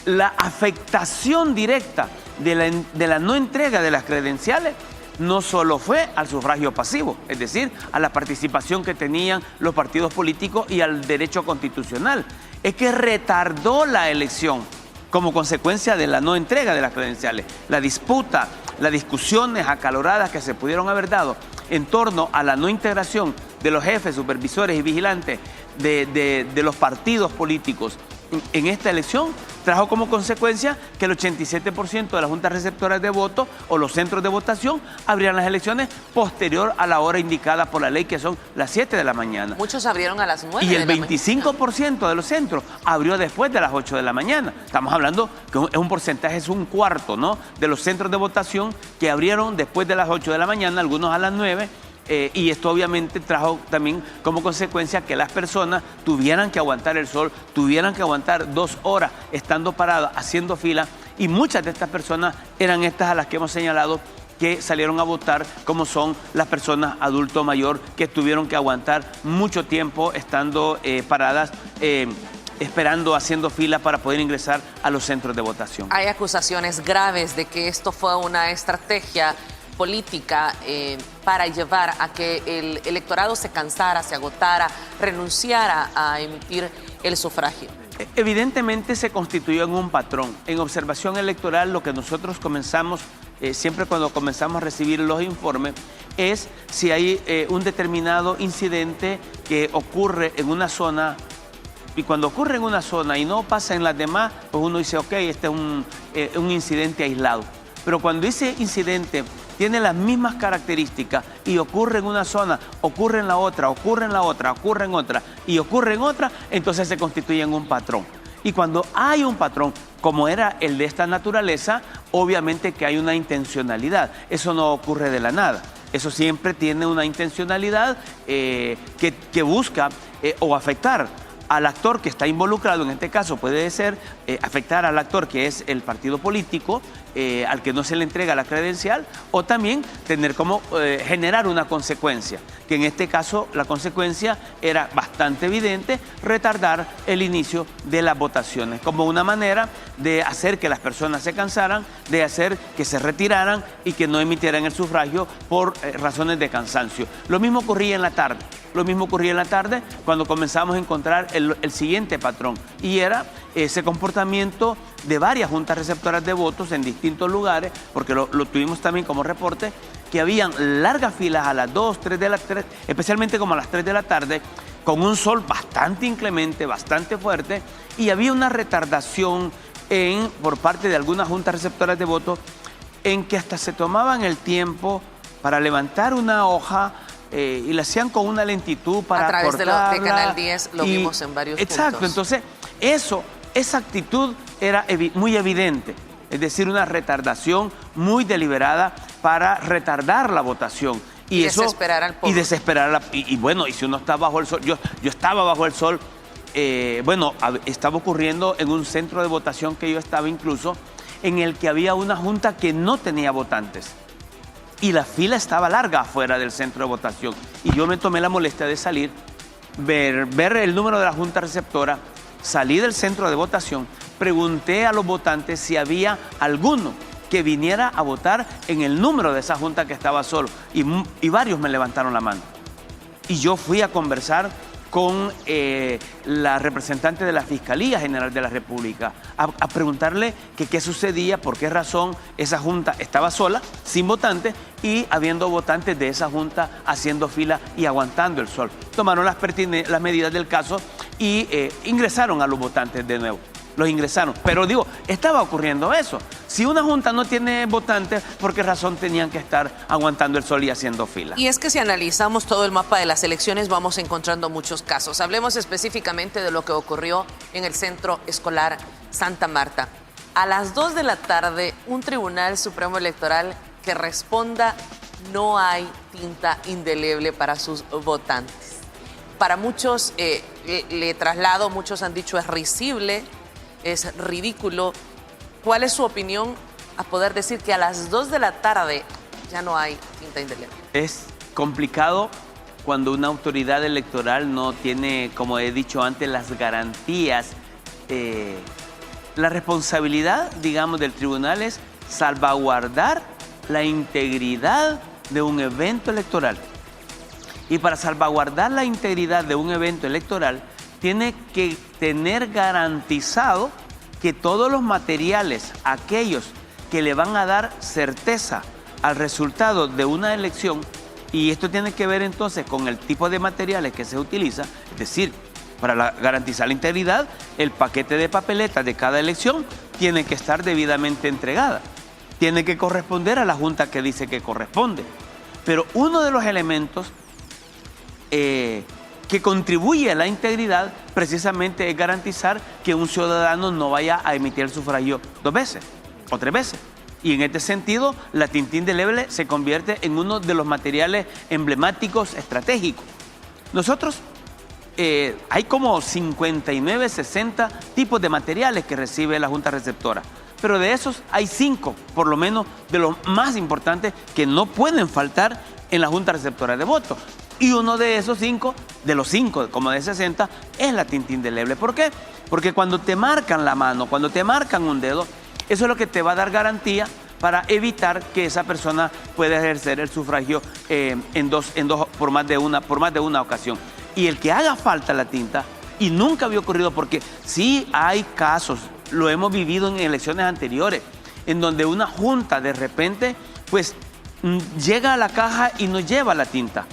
La afectación directa de la no entrega de las credenciales no solo fue al sufragio pasivo, es decir, a la participación que tenían los partidos políticos y al derecho constitucional, es que retardó la elección como consecuencia de la no entrega de las credenciales. La disputa, las discusiones acaloradas que se pudieron haber dado en torno a la no integración de los jefes, supervisores y vigilantes de los partidos políticos en esta elección trajo como consecuencia que el 87% de las juntas receptoras de voto o los centros de votación abrían las elecciones posterior a la hora indicada por la ley, que son las 7 de la mañana. Muchos abrieron a las 9 y de el la 25% de los centros abrió después de las 8 de la mañana. Estamos hablando que es un porcentaje, es un cuarto, ¿no?, de los centros de votación que abrieron después de las 8 de la mañana, algunos a las 9. Y esto obviamente trajo también como consecuencia que las personas tuvieran que aguantar el sol, tuvieran que aguantar 2 horas estando paradas, haciendo fila, y muchas de estas personas eran estas a las que hemos señalado que salieron a votar, como son las personas adulto mayor que tuvieron que aguantar mucho tiempo estando paradas, esperando, haciendo fila para poder ingresar a los centros de votación. Hay acusaciones graves de que esto fue una estrategia política para llevar a que el electorado se cansara, se agotara, renunciara a emitir el sufragio. Evidentemente se constituyó en un patrón. En observación electoral, lo que nosotros comenzamos, siempre cuando comenzamos a recibir los informes, es si hay un determinado incidente que ocurre en una zona, y cuando ocurre en una zona y no pasa en las demás, pues uno dice, ok, este es un incidente aislado. Pero cuando ese incidente tiene las mismas características y ocurre en una zona, ocurre en la otra, ocurre en la otra, ocurre en otra y ocurre en otra, entonces se constituye en un patrón. Y cuando hay un patrón, como era el de esta naturaleza, obviamente que hay una intencionalidad. Eso no ocurre de la nada. Eso siempre tiene una intencionalidad que busca o afectar al actor que está involucrado. En este caso puede ser afectar al actor que es el partido político, al que no se le entrega la credencial, o también tener como generar una consecuencia, que en este caso la consecuencia era bastante evidente: retardar el inicio de las votaciones, como una manera de hacer que las personas se cansaran, de hacer que se retiraran y que no emitieran el sufragio por razones de cansancio. Lo mismo ocurría en la tarde. Lo mismo ocurría en la tarde cuando comenzamos a encontrar el siguiente patrón, y era ese comportamiento de varias juntas receptoras de votos en distintos lugares, porque lo tuvimos también como reporte, que habían largas filas a las 2, 3 de la tarde, especialmente como a las 3 de la tarde, con un sol bastante inclemente, bastante fuerte, y había una retardación por parte de algunas juntas receptoras de votos en que hasta se tomaban el tiempo para levantar una hoja y la hacían con una lentitud para a través cortarla, de Canal 10 lo vimos en varios exacto, puntos. Entonces esa actitud era muy evidente, es decir, una retardación muy deliberada para retardar la votación. Y desesperar al pueblo. Y desesperar y bueno, y si uno está bajo el sol, yo estaba bajo el sol, estaba ocurriendo en un centro de votación que yo estaba incluso, en el que había una junta que no tenía votantes. Y la fila estaba larga afuera del centro de votación. Y yo me tomé la molestia de salir, ver el número de la junta receptora, salí del centro de votación, pregunté a los votantes si había alguno que viniera a votar en el número de esa junta que estaba solo. Y varios me levantaron la mano. Y yo fui a conversar con la representante de la Fiscalía General de la República, a preguntarle qué sucedía, por qué razón esa junta estaba sola, sin votantes, y habiendo votantes de esa junta haciendo fila y aguantando el sol. Tomaron las medidas del caso y ingresaron a los votantes de nuevo. Los ingresaron. Pero digo, estaba ocurriendo eso. Si una junta no tiene votantes, ¿por qué razón tenían que estar aguantando el sol y haciendo fila? Y es que si analizamos todo el mapa de las elecciones vamos encontrando muchos casos. Hablemos específicamente de lo que ocurrió en el Centro Escolar Santa Marta. A las 2 de la tarde, un Tribunal Supremo Electoral que responda: no hay tinta indeleble para sus votantes. Para muchos, le traslado, muchos han dicho es risible, es ridículo. ¿Cuál es su opinión a poder decir que a las 2 de la tarde ya no hay tinta indeleble? Es complicado cuando una autoridad electoral no tiene, como he dicho antes, las garantías. La responsabilidad, digamos, del tribunal es salvaguardar la integridad de un evento electoral. Y para salvaguardar la integridad de un evento electoral, tiene que tener garantizado que todos los materiales, aquellos que le van a dar certeza al resultado de una elección, y esto tiene que ver entonces con el tipo de materiales que se utiliza, es decir, para garantizar la integridad, el paquete de papeletas de cada elección tiene que estar debidamente entregada. Tiene que corresponder a la junta que dice que corresponde. Pero uno de los elementos que contribuye a la integridad precisamente es garantizar que un ciudadano no vaya a emitir el sufragio 2 veces o 3 veces. Y en este sentido, la tinta indeleble se convierte en uno de los materiales emblemáticos estratégicos. Nosotros, hay como 59, 60 tipos de materiales que recibe la Junta Receptora. Pero de esos hay 5, por lo menos, de los más importantes que no pueden faltar en la Junta Receptora de Votos. Y uno de esos 5, de los 5, como de 60, es la tinta indeleble. ¿Por qué? Porque cuando te marcan la mano, cuando te marcan un dedo, eso es lo que te va a dar garantía para evitar que esa persona pueda ejercer el sufragio por más de una ocasión. Y el que haga falta la tinta, y nunca había ocurrido, porque sí hay casos, lo hemos vivido en elecciones anteriores, en donde una junta de repente pues llega a la caja y no lleva la tinta.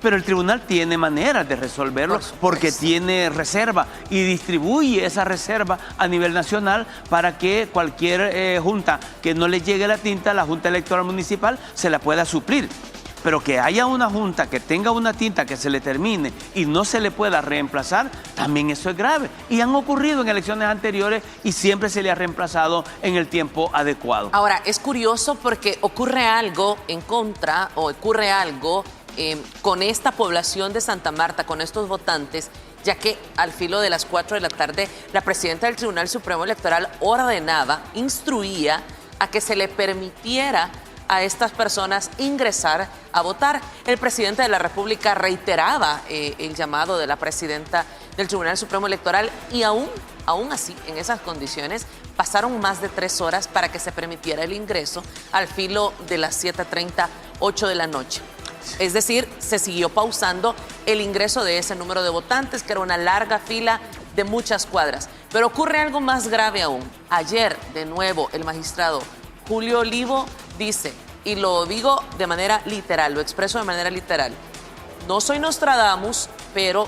Pero el tribunal tiene maneras de resolverlo porque tiene reserva y distribuye esa reserva a nivel nacional para que cualquier junta que no le llegue la tinta, la Junta Electoral Municipal se la pueda suplir. Pero que haya una junta que tenga una tinta que se le termine y no se le pueda reemplazar, también eso es grave. Y han ocurrido en elecciones anteriores y siempre se le ha reemplazado en el tiempo adecuado. Ahora, es curioso porque ocurre algo en contra o ocurre algo con esta población de Santa Marta, con estos votantes, ya que al filo de las 4 de la tarde, la presidenta del Tribunal Supremo Electoral ordenaba, instruía a que se le permitiera a estas personas ingresar a votar. El presidente de la República reiteraba el llamado de la presidenta del Tribunal Supremo Electoral y aún así, en esas condiciones, pasaron más de 3 horas para que se permitiera el ingreso al filo de las 7:30, 8 de la noche. Es decir, se siguió pausando el ingreso de ese número de votantes, que era una larga fila de muchas cuadras. Pero ocurre algo más grave aún. Ayer, de nuevo, el magistrado Julio Olivo dice, y lo digo de manera literal, lo expreso de manera literal, no soy Nostradamus, pero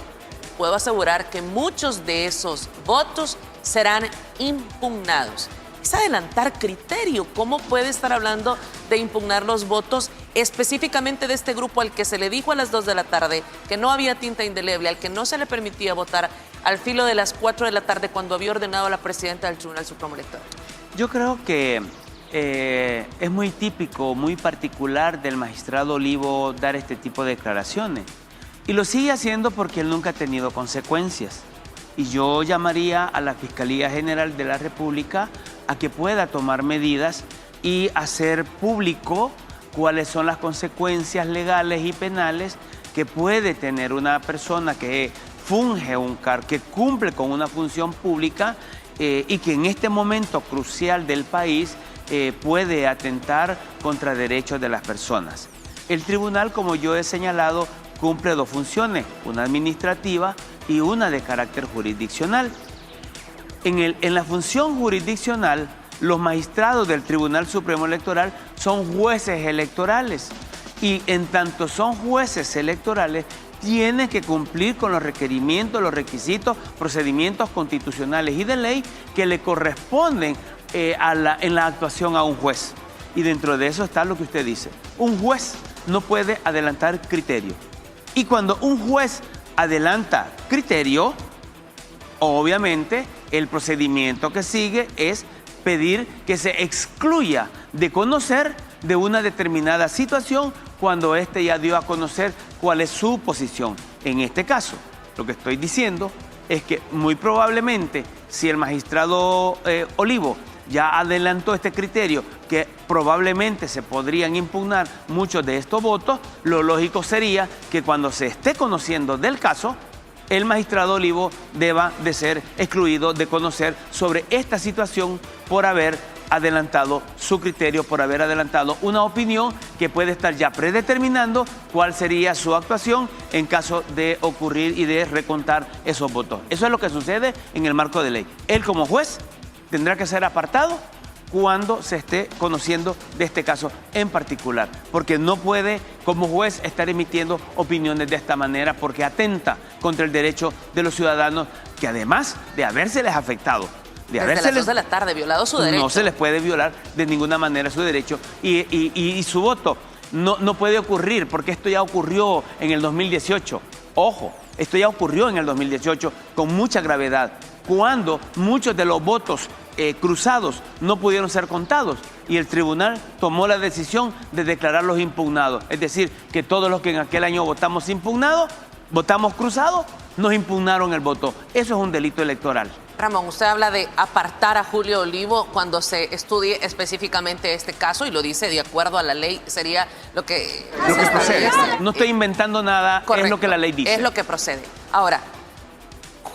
puedo asegurar que muchos de esos votos serán impugnados. Es adelantar criterio. ¿Cómo puede estar hablando de impugnar los votos específicamente de este grupo al que se le dijo a las 2 de la tarde que no había tinta indeleble, al que no se le permitía votar al filo de las 4 de la tarde cuando había ordenado a la presidenta del Tribunal Supremo Electoral? Yo creo que es muy típico, muy particular del magistrado Olivo dar este tipo de declaraciones. Y lo sigue haciendo porque él nunca ha tenido consecuencias. Y yo llamaría a la Fiscalía General de la República a que pueda tomar medidas y hacer público cuáles son las consecuencias legales y penales que puede tener una persona que funge un cargo, que cumple con una función pública y que en este momento crucial del país puede atentar contra derechos de las personas. El tribunal, como yo he señalado, cumple 2 funciones, una administrativa y una de carácter jurisdiccional. En la función jurisdiccional, los magistrados del Tribunal Supremo Electoral son jueces electorales y en tanto son jueces electorales, tienen que cumplir con los requerimientos, los requisitos, procedimientos constitucionales y de ley que le corresponden en la actuación a un juez. Y dentro de eso está lo que usted dice. Un juez no puede adelantar criterio. Y cuando un juez adelanta criterio, obviamente el procedimiento que sigue es pedir que se excluya de conocer de una determinada situación cuando éste ya dio a conocer cuál es su posición. En este caso, lo que estoy diciendo es que muy probablemente si el magistrado Olivo ya adelantó este criterio, que probablemente se podrían impugnar muchos de estos votos, lo lógico sería que cuando se esté conociendo del caso, el magistrado Olivo deba de ser excluido de conocer sobre esta situación por haber adelantado su criterio, por haber adelantado una opinión que puede estar ya predeterminando cuál sería su actuación en caso de ocurrir y de recontar esos votos. Eso es lo que sucede en el marco de ley. Él como juez tendrá que ser apartado cuando se esté conociendo de este caso en particular, porque no puede como juez estar emitiendo opiniones de esta manera porque atenta contra el derecho de los ciudadanos que además de habérseles afectado, desde las 2 de la tarde, violado su derecho. No se les puede violar de ninguna manera su derecho y su voto no puede ocurrir porque esto ya ocurrió en el 2018. Ojo, esto ya ocurrió en el 2018 con mucha gravedad, cuando muchos de los votos cruzados no pudieron ser contados y el tribunal tomó la decisión de declararlos impugnados. Es decir, que todos los que en aquel año votamos impugnados, votamos cruzados, nos impugnaron el voto. Eso es un delito electoral. Ramón, usted habla de apartar a Julio Olivo cuando se estudie específicamente este caso y lo dice de acuerdo a la ley, sería lo que procede. No estoy inventando nada, correcto, es lo que la ley dice. Es lo que procede. Ahora,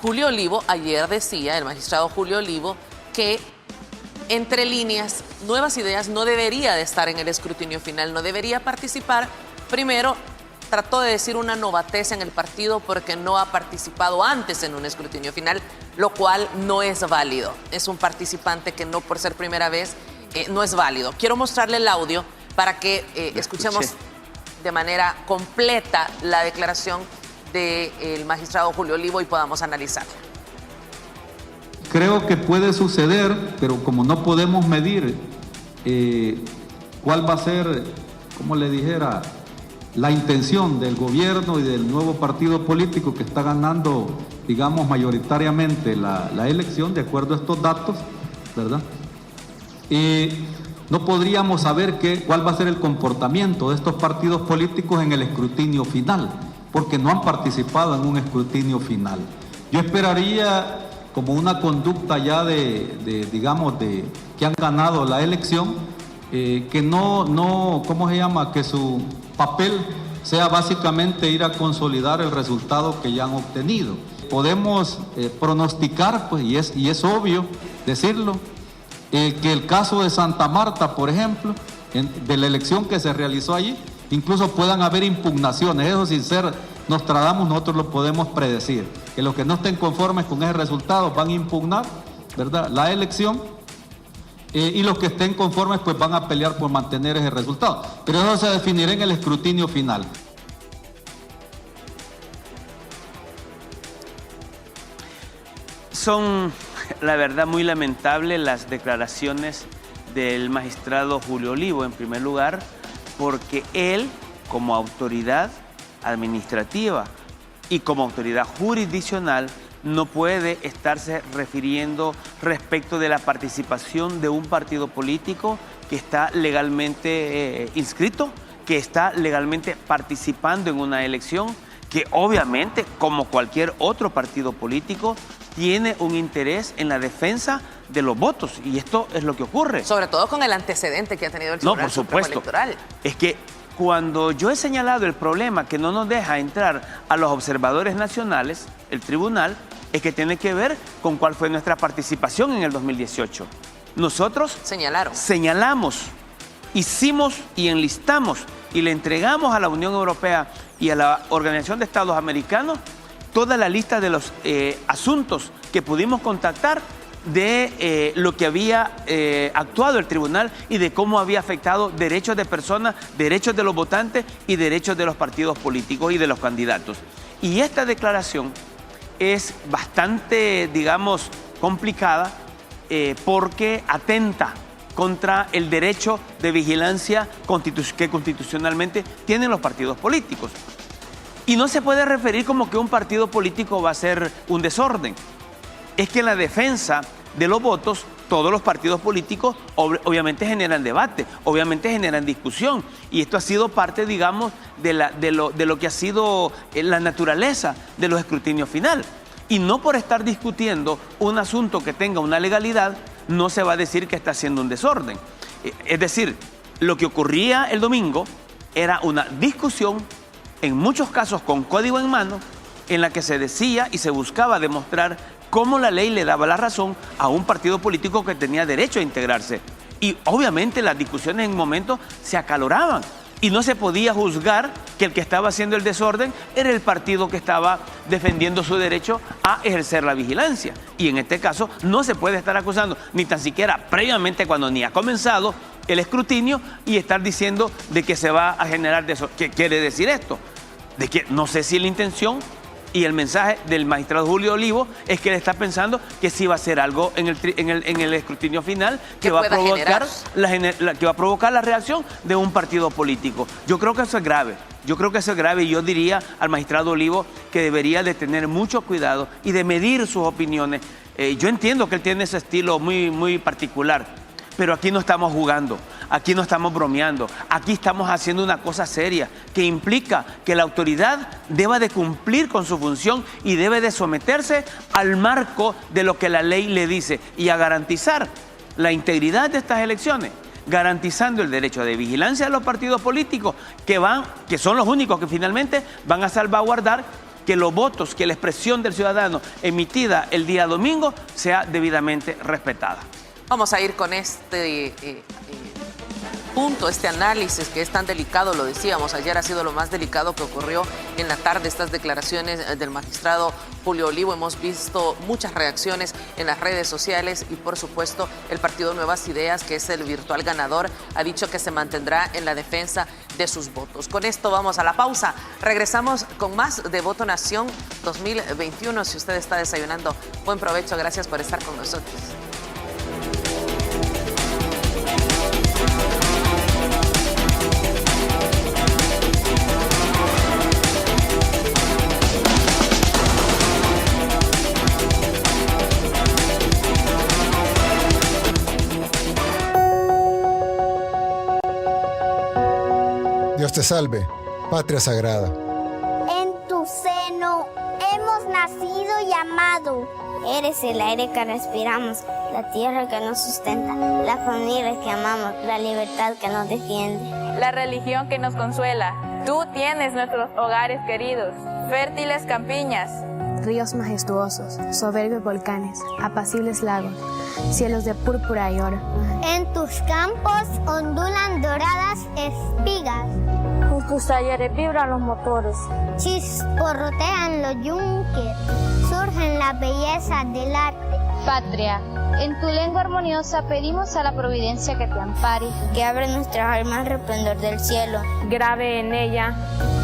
Julio Olivo ayer decía, el magistrado Julio Olivo, que entre líneas, Nuevas Ideas no debería de estar en el escrutinio final, no debería participar. Primero, trató de decir una novatez en el partido porque no ha participado antes en un escrutinio final, lo cual no es válido. Es un participante que no por ser primera vez no es válido. Quiero mostrarle el audio para que escuchemos de manera completa la declaración del magistrado Julio Olivo y podamos analizarla. Creo que puede suceder, pero como no podemos medir cuál va a ser, como le dijera, la intención del gobierno y del nuevo partido político que está ganando, digamos, mayoritariamente la elección, de acuerdo a estos datos, ¿verdad? No podríamos saber cuál va a ser el comportamiento de estos partidos políticos en el escrutinio final, porque no han participado en un escrutinio final. Yo esperaría, como una conducta ya digamos, que han ganado la elección, que no, ¿cómo se llama? Que su papel sea básicamente ir a consolidar el resultado que ya han obtenido. Podemos pronosticar, pues, y es obvio decirlo, que el caso de Santa Marta, por ejemplo, de la elección que se realizó allí, incluso puedan haber impugnaciones. Eso, sin ser Nostradamus, nosotros lo podemos predecir, que los que no estén conformes con ese resultado van a impugnar, ¿verdad?, la elección, y los que estén conformes pues van a pelear por mantener ese resultado. Pero eso se definirá en el escrutinio final. Son, la verdad, muy lamentables las declaraciones del magistrado Julio Olivo, en primer lugar, porque él, como autoridad administrativa y como autoridad jurisdiccional, no puede estarse refiriendo respecto de la participación de un partido político que está legalmente inscrito, que está legalmente participando en una elección, que obviamente, como cualquier otro partido político, tiene un interés en la defensa de los votos, y esto es lo que ocurre. Sobre todo con el antecedente que ha tenido el Tribunal Supremo Electoral. Es que cuando yo he señalado el problema que no nos deja entrar a los observadores nacionales, el tribunal, es que tiene que ver con cuál fue nuestra participación en el 2018. Nosotros señalamos, hicimos y enlistamos y le entregamos a la Unión Europea y a la Organización de Estados Americanos toda la lista de los asuntos que pudimos contactar de lo que había actuado el tribunal y de cómo había afectado derechos de personas, derechos de los votantes y derechos de los partidos políticos y de los candidatos. Y esta declaración es bastante, digamos, complicada porque atenta contra el derecho de vigilancia que constitucionalmente tienen los partidos políticos. Y no se puede referir como que un partido político va a ser un desorden. Es que en la defensa de los votos, todos los partidos políticos obviamente generan debate, obviamente generan discusión. Y esto ha sido parte, digamos, de lo que ha sido la naturaleza de los escrutinios final. Y no por estar discutiendo un asunto que tenga una legalidad, no se va a decir que está haciendo un desorden. Es decir, lo que ocurría el domingo era una discusión, en muchos casos con código en mano, en la que se decía y se buscaba demostrar cómo la ley le daba la razón a un partido político que tenía derecho a integrarse. Y obviamente las discusiones en un momento se acaloraban y no se podía juzgar que el que estaba haciendo el desorden era el partido que estaba defendiendo su derecho a ejercer la vigilancia. Y en este caso no se puede estar acusando, ni tan siquiera previamente cuando ni ha comenzado el escrutinio, y estar diciendo de que se va a generar desorden. ¿Qué quiere decir esto? De que no sé si la intención y el mensaje del magistrado Julio Olivo es que él está pensando que sí va a hacer algo en el escrutinio final que va a provocar la reacción de un partido político. Yo creo que eso es grave. Y yo diría al magistrado Olivo que debería de tener mucho cuidado y de medir sus opiniones. Yo entiendo que él tiene ese estilo muy, muy particular, pero aquí no estamos jugando, aquí no estamos bromeando, aquí estamos haciendo una cosa seria que implica que la autoridad deba de cumplir con su función y debe de someterse al marco de lo que la ley le dice y a garantizar la integridad de estas elecciones, garantizando el derecho de vigilancia de los partidos políticos que son los únicos que finalmente van a salvaguardar que los votos, que la expresión del ciudadano emitida el día domingo sea debidamente respetada. Vamos a ir con este punto, este análisis que es tan delicado, lo decíamos, ayer ha sido lo más delicado que ocurrió en la tarde, estas declaraciones del magistrado Julio Olivo. Hemos visto muchas reacciones en las redes sociales y por supuesto el partido Nuevas Ideas, que es el virtual ganador, ha dicho que se mantendrá en la defensa de sus votos. Con esto vamos a la pausa, regresamos con más de Voto Nación 2021. Si usted está desayunando, buen provecho, gracias por estar con nosotros. Dios te salve, patria sagrada. En tu seno hemos nacido y amado. Eres el aire que respiramos, la tierra que nos sustenta, la familia que amamos, la libertad que nos defiende, la religión que nos consuela. Tú tienes nuestros hogares queridos, fértiles campiñas, ríos majestuosos, soberbios volcanes, apacibles lagos, cielos de púrpura y oro. En tus campos ondulan doradas espigas. En tus talleres vibran los motores. Chisporrotean los yunques. Surgen la belleza del arte. Patria, en tu lengua armoniosa pedimos a la providencia que te ampare. Que abre nuestras almas al resplandor del cielo. Grabe en ella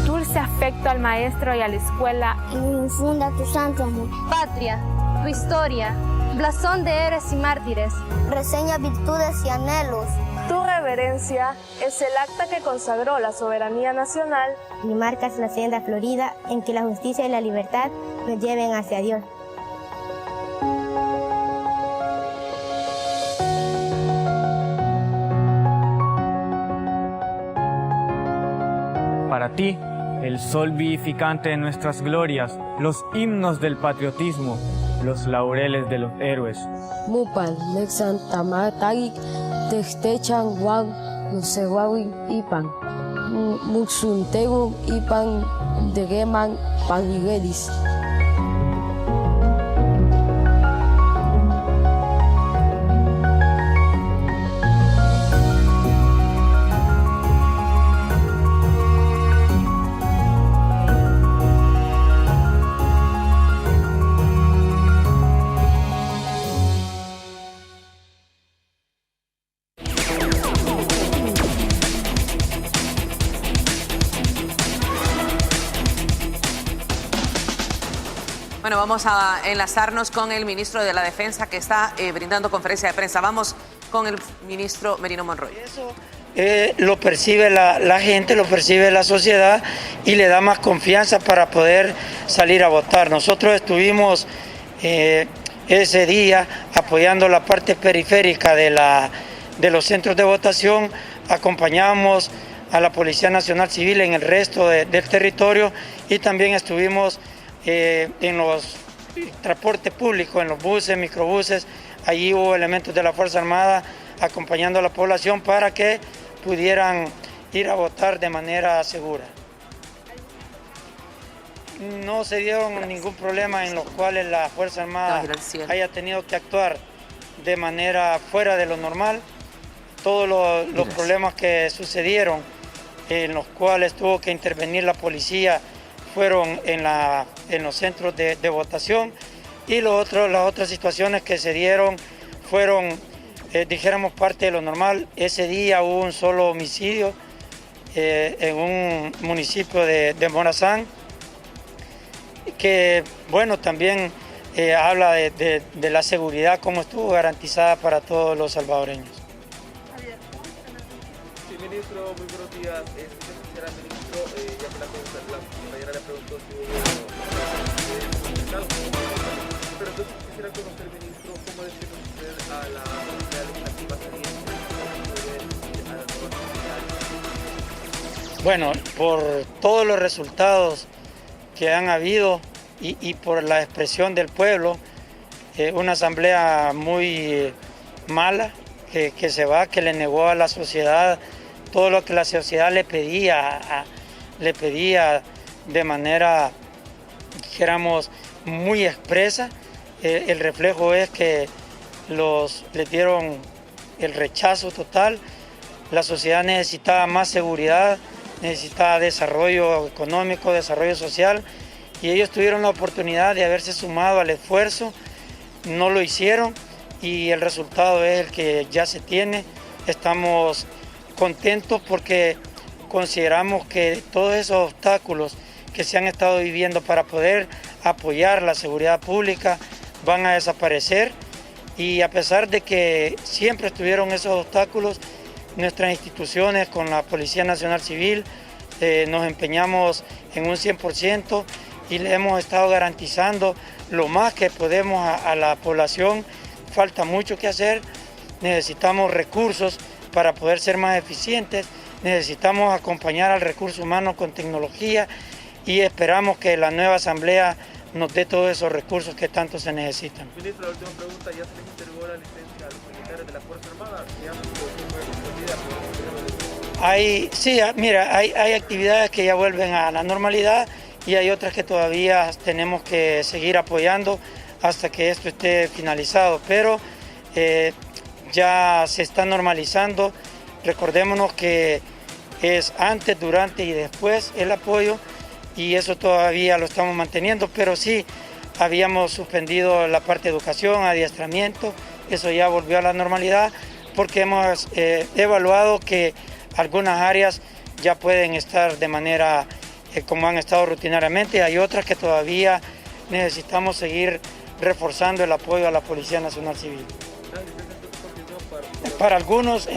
dulce afecto al maestro y a la escuela. Y infunda tu santo amor. Patria, tu historia, blasón de héroes y mártires. Reseña virtudes y anhelos. Tu reverencia es el acta que consagró la soberanía nacional. Y marcas la senda florida en que la justicia y la libertad nos lleven hacia Dios. Para ti, el sol vivificante de nuestras glorias, los himnos del patriotismo, los laureles de los héroes. Mupal, Lexan, Tamatagik, Textechan, Juan, Nusehuawi, Ipan, Muxuntegu, Ipan, Degeman, Paniguelis. Bueno, vamos a enlazarnos con el ministro de la Defensa que está brindando conferencia de prensa. Vamos con el ministro Merino Monroy. Lo percibe la gente, lo percibe la sociedad y le da más confianza para poder salir a votar. Nosotros estuvimos ese día apoyando la parte periférica de los centros de votación, acompañamos a la Policía Nacional Civil en el resto del territorio y también estuvimos en los transportes públicos, en los buses, microbuses. Allí hubo elementos de la Fuerza Armada acompañando a la población para que pudieran ir a votar de manera segura. No se dieron ningún problema en los cuales la Fuerza Armada haya tenido que actuar de manera fuera de lo normal. Todos los problemas que sucedieron, en los cuales tuvo que intervenir la policía, fueron en los centros de votación, y las otras situaciones que se dieron fueron, dijéramos, parte de lo normal. Ese día hubo un solo homicidio en un municipio de Morazán, que bueno, también habla de la seguridad, como estuvo garantizada para todos los salvadoreños. Sí, ministro, muy buenos días. Quisiera, ministro, ya que la compañera le preguntó pero entonces quisiera conocer, ministro, cómo defiende usted a la Asamblea Legislativa saliente. Bueno, por todos los resultados que han habido y por la expresión del pueblo, una asamblea muy mala que se va, que le negó a la sociedad todo lo que la sociedad le pedía de manera, dijéramos, muy expresa. El reflejo es que le dieron el rechazo total. La sociedad necesitaba más seguridad, necesitaba desarrollo económico, desarrollo social, y ellos tuvieron la oportunidad de haberse sumado al esfuerzo, no lo hicieron y el resultado es el que ya se tiene. Estamos contentos porque consideramos que todos esos obstáculos que se han estado viviendo para poder apoyar la seguridad pública van a desaparecer, y a pesar de que siempre estuvieron esos obstáculos, nuestras instituciones con la Policía Nacional Civil nos empeñamos en un 100% y le hemos estado garantizando lo más que podemos a la población. Falta mucho que hacer, necesitamos recursos para poder ser más eficientes, necesitamos acompañar al recurso humano con tecnología y esperamos que la nueva asamblea nos dé todos esos recursos que tanto se necesitan. Ministro, la última pregunta, ¿ya se les entregó la licencia a los militares de la Fuerza Armada? Hay actividades que ya vuelven a la normalidad y hay otras que todavía tenemos que seguir apoyando hasta que esto esté finalizado, pero ya se está normalizando. Recordémonos que es antes, durante y después el apoyo, y eso todavía lo estamos manteniendo, pero sí habíamos suspendido la parte de educación, adiestramiento, eso ya volvió a la normalidad porque hemos evaluado que algunas áreas ya pueden estar de manera como han estado rutinariamente, hay otras que todavía necesitamos seguir reforzando el apoyo a la Policía Nacional Civil. Para algunos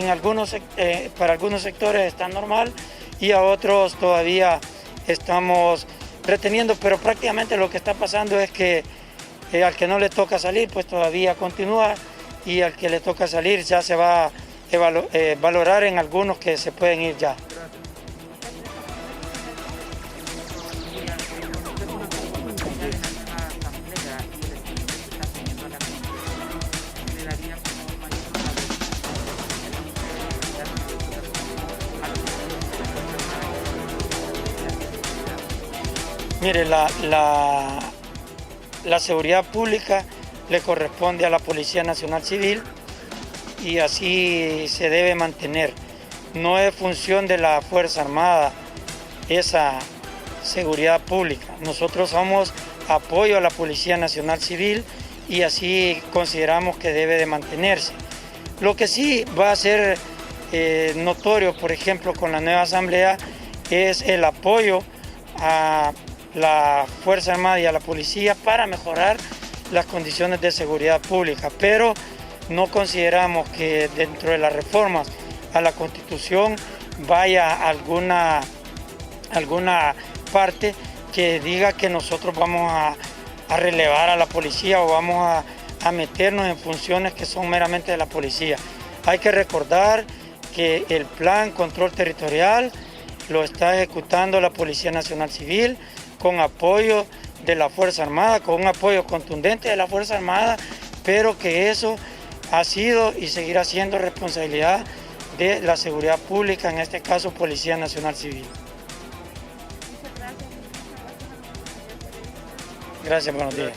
sectores está normal y a otros todavía estamos reteniendo, pero prácticamente lo que está pasando es que al que no le toca salir, pues todavía continúa, y al que le toca salir ya se va a valorar en algunos que se pueden ir ya. Mire, la seguridad pública le corresponde a la Policía Nacional Civil y así se debe mantener. No es función de la Fuerza Armada esa seguridad pública. Nosotros somos apoyo a la Policía Nacional Civil y así consideramos que debe de mantenerse. Lo que sí va a ser notorio, por ejemplo, con la nueva asamblea, es el apoyo a la Fuerza Armada y a la policía para mejorar las condiciones de seguridad pública, pero no consideramos que dentro de las reformas a la Constitución vaya alguna parte que diga que nosotros vamos a relevar a la policía o vamos a meternos en funciones que son meramente de la policía. Hay que recordar que el plan control territorial lo está ejecutando la Policía Nacional Civil con apoyo de la Fuerza Armada, con un apoyo contundente de la Fuerza Armada, pero que eso ha sido y seguirá siendo responsabilidad de la seguridad pública, en este caso Policía Nacional Civil. Gracias, buenos días.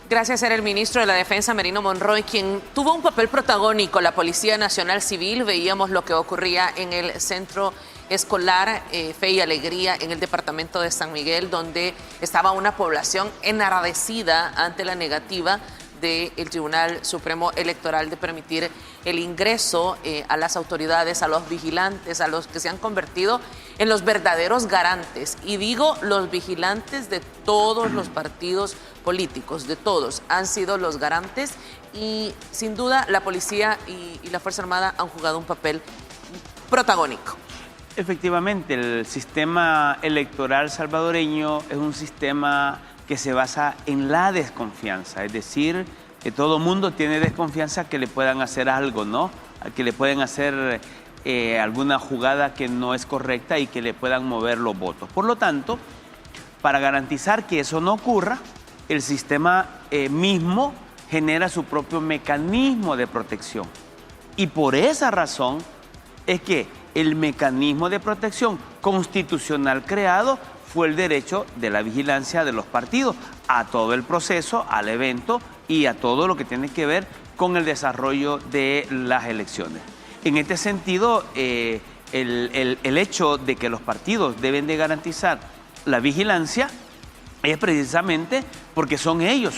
Gracias, era el ministro de la Defensa, Merino Monroy, quien tuvo un papel protagónico. La Policía Nacional Civil, veíamos lo que ocurría en el centro escolar Fe y Alegría en el departamento de San Miguel, donde estaba una población enardecida ante la negativa del Tribunal Supremo Electoral de permitir el ingreso a las autoridades, a los vigilantes, a los que se han convertido en los verdaderos garantes. Y digo, los vigilantes de todos los partidos políticos, de todos, han sido los garantes y sin duda la policía y la Fuerza Armada han jugado un papel protagónico. Efectivamente, el sistema electoral salvadoreño es un sistema que se basa en la desconfianza, es decir, que todo mundo tiene desconfianza que le puedan hacer algo, ¿no? Que le pueden hacer alguna jugada que no es correcta y que le puedan mover los votos. Por lo tanto, para garantizar que eso no ocurra, el sistema mismo genera su propio mecanismo de protección. Y por esa razón es que el mecanismo de protección constitucional creado fue el derecho de la vigilancia de los partidos a todo el proceso, al evento y a todo lo que tiene que ver con el desarrollo de las elecciones. En este sentido, el hecho de que los partidos deben de garantizar la vigilancia es precisamente porque son ellos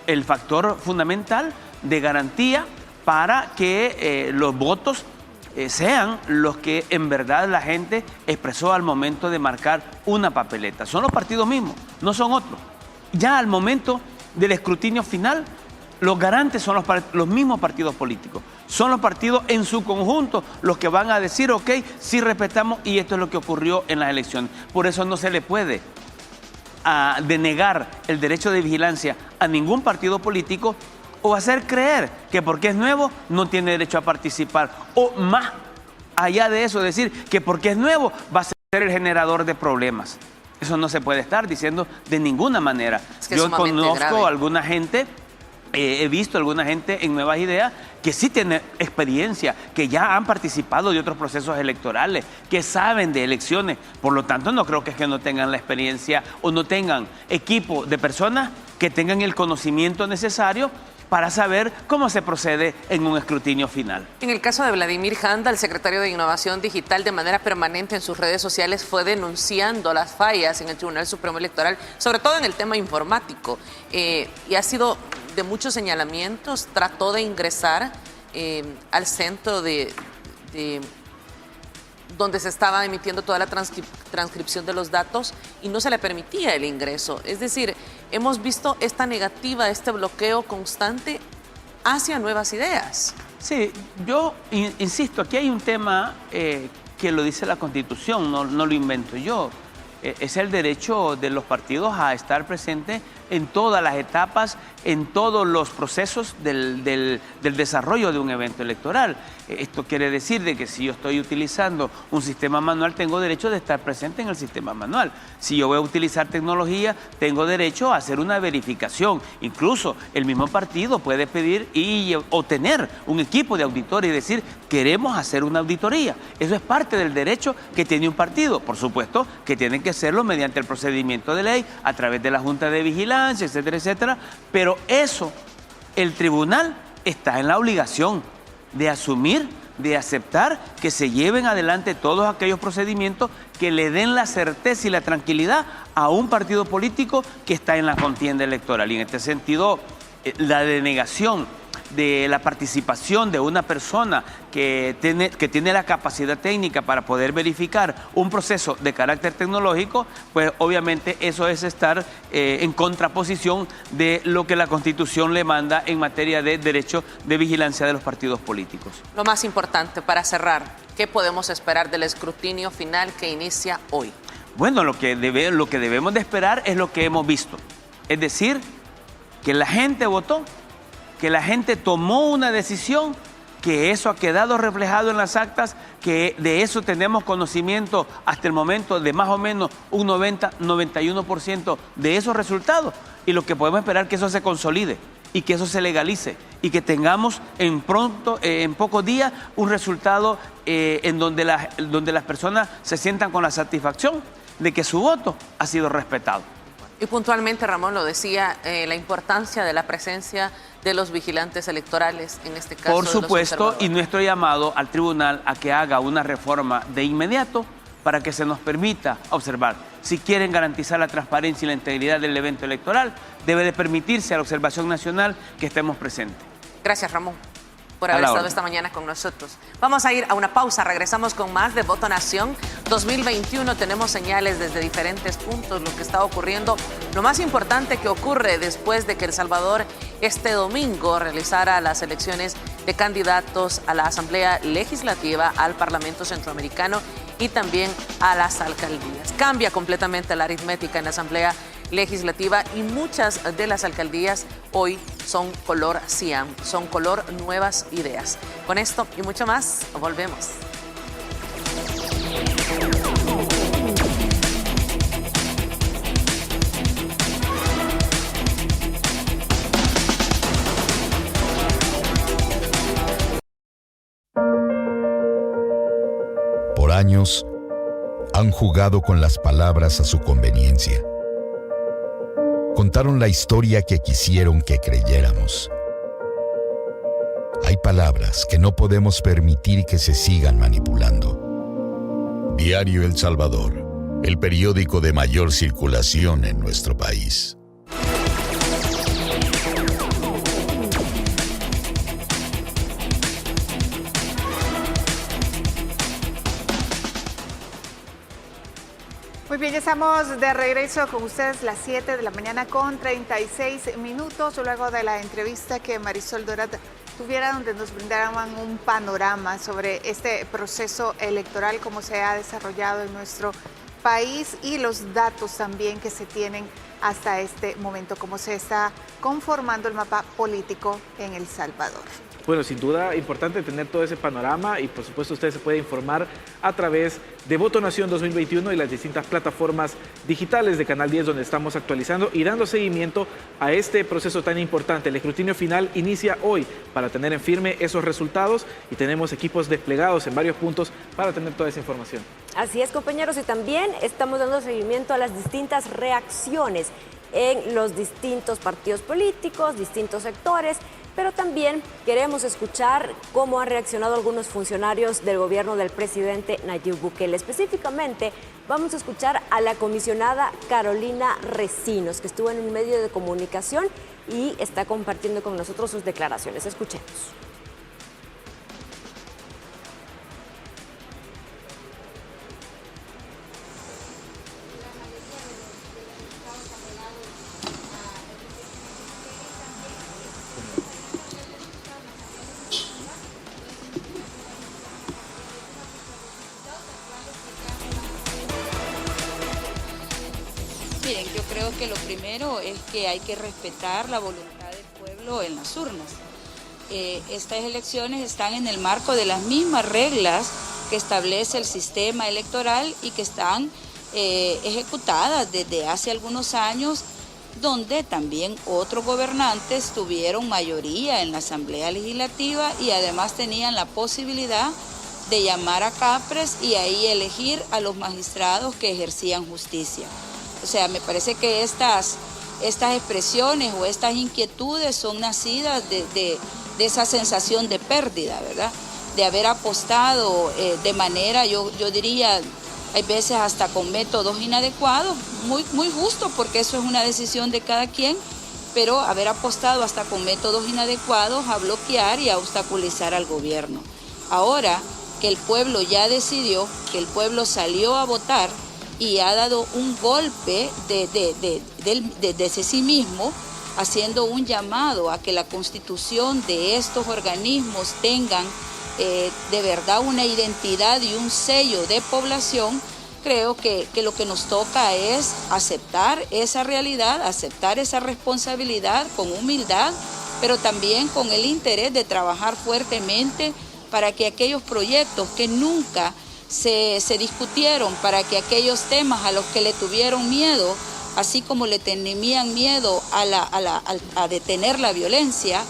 el factor fundamental de garantía para que los votos sean los que en verdad la gente expresó al momento de marcar una papeleta. Son los partidos mismos, no son otros. Ya al momento del escrutinio final, los garantes son los mismos partidos políticos. Son los partidos en su conjunto los que van a decir, ok, sí respetamos y esto es lo que ocurrió en las elecciones. Por eso no se le puede denegar el derecho de vigilancia a ningún partido político o hacer creer que porque es nuevo no tiene derecho a participar. O más allá de eso, decir que porque es nuevo va a ser el generador de problemas. Eso no se puede estar diciendo de ninguna manera. Es que yo conozco a alguna gente, he visto a alguna gente en Nuevas Ideas que sí tiene experiencia, que ya han participado de otros procesos electorales, que saben de elecciones. Por lo tanto, no creo que es que no tengan la experiencia o no tengan equipo de personas que tengan el conocimiento necesario para saber cómo se procede en un escrutinio final. En el caso de Vladimir Janda, el secretario de Innovación Digital, de manera permanente en sus redes sociales fue denunciando las fallas en el Tribunal Supremo Electoral, sobre todo en el tema informático, y ha sido de muchos señalamientos. Trató de ingresar al centro de donde se estaba emitiendo toda la transcripción de los datos y no se le permitía el ingreso. Es decir, hemos visto esta negativa, este bloqueo constante hacia nuevas ideas. Sí, yo insisto, aquí hay un tema que lo dice la Constitución, no lo invento yo. Es el derecho de los partidos a estar presentes en todas las etapas, en todos los procesos del desarrollo de un evento electoral. Esto quiere decir de que si yo estoy utilizando un sistema manual, tengo derecho de estar presente en el sistema manual. Si yo voy a utilizar tecnología, tengo derecho a hacer una verificación. Incluso el mismo partido puede pedir o tener un equipo de auditores y decir, queremos hacer una auditoría. Eso es parte del derecho que tiene un partido. Por supuesto que tienen que hacerlo mediante el procedimiento de ley, a través de la Junta de Vigilancia, etcétera, etcétera. Pero eso, el tribunal está en la obligación de asumir, de aceptar que se lleven adelante todos aquellos procedimientos que le den la certeza y la tranquilidad a un partido político que está en la contienda electoral. Y en este sentido, la denegación de la participación de una persona que tiene la capacidad técnica para poder verificar un proceso de carácter tecnológico, pues obviamente eso es estar en contraposición de lo que la Constitución le manda en materia de derecho de vigilancia de los partidos políticos. Lo más importante, para cerrar, ¿qué podemos esperar del escrutinio final que inicia hoy? Bueno, lo que debemos de esperar es lo que hemos visto. Es decir, que la gente votó, que la gente tomó una decisión, que eso ha quedado reflejado en las actas, que de eso tenemos conocimiento hasta el momento de más o menos un 90-91% de esos resultados. Y lo que podemos esperar es que eso se consolide y que eso se legalice y que tengamos en pocos días un resultado en donde las personas se sientan con la satisfacción de que su voto ha sido respetado. Y puntualmente, Ramón lo decía, la importancia de la presencia de los vigilantes electorales, en este caso. Por supuesto, y nuestro llamado al tribunal a que haga una reforma de inmediato para que se nos permita observar. Si quieren garantizar la transparencia y la integridad del evento electoral, debe de permitirse a la observación nacional que estemos presentes. Gracias, Ramón, por haber estado esta mañana con nosotros. Vamos a ir a una pausa, regresamos con más de Voto Nación 2021. Tenemos señales desde diferentes puntos, lo que está ocurriendo. Lo más importante que ocurre después de que El Salvador este domingo realizara las elecciones de candidatos a la Asamblea Legislativa, al Parlamento Centroamericano y también a las alcaldías. Cambia completamente la aritmética en la Asamblea Legislativa y muchas de las alcaldías hoy son color cian, son color nuevas ideas. Con esto y mucho más, volvemos. Por años, han jugado con las palabras a su conveniencia. Contaron la historia que quisieron que creyéramos. Hay palabras que no podemos permitir que se sigan manipulando. Diario El Salvador, el periódico de mayor circulación en nuestro país. Muy bien, ya estamos de regreso con ustedes las 7 de la mañana con 36 minutos, luego de la entrevista que Marisol Dorat tuviera, donde nos brindaban un panorama sobre este proceso electoral, cómo se ha desarrollado en nuestro país y los datos también que se tienen hasta este momento, cómo se está conformando el mapa político en El Salvador. Bueno, sin duda importante tener todo ese panorama y por supuesto usted se puede informar a través de Voto Nación 2021 y las distintas plataformas digitales de Canal 10 donde estamos actualizando y dando seguimiento a este proceso tan importante. El escrutinio final inicia hoy para tener en firme esos resultados y tenemos equipos desplegados en varios puntos para tener toda esa información. Así es, compañeros, y también estamos dando seguimiento a las distintas reacciones en los distintos partidos políticos, distintos sectores, pero también queremos escuchar cómo han reaccionado algunos funcionarios del gobierno del presidente Nayib Bukele. Específicamente, vamos a escuchar a la comisionada Carolina Recinos, que estuvo en un medio de comunicación y está compartiendo con nosotros sus declaraciones. Escuchemos. Miren, yo creo que lo primero es que hay que respetar la voluntad del pueblo en las urnas. Estas elecciones están en el marco de las mismas reglas que establece el sistema electoral y que están ejecutadas desde hace algunos años, donde también otros gobernantes tuvieron mayoría en la Asamblea Legislativa y además tenían la posibilidad de llamar a CAPRES y ahí elegir a los magistrados que ejercían justicia. O sea, me parece que estas expresiones o estas inquietudes son nacidas de esa sensación de pérdida, ¿verdad? De haber apostado de manera, yo diría, hay veces hasta con métodos inadecuados, muy justo, porque eso es una decisión de cada quien, pero haber apostado hasta con métodos inadecuados a bloquear y a obstaculizar al gobierno. Ahora que el pueblo ya decidió, que el pueblo salió a votar y ha dado un golpe desde sí mismo, haciendo un llamado a que la constitución de estos organismos tengan de verdad una identidad y un sello de población, creo que lo que nos toca es aceptar esa realidad, aceptar esa responsabilidad con humildad, pero también con el interés de trabajar fuertemente para que aquellos proyectos que nunca se discutieron, para que aquellos temas a los que le tuvieron miedo, así como le tenían miedo a detener la violencia,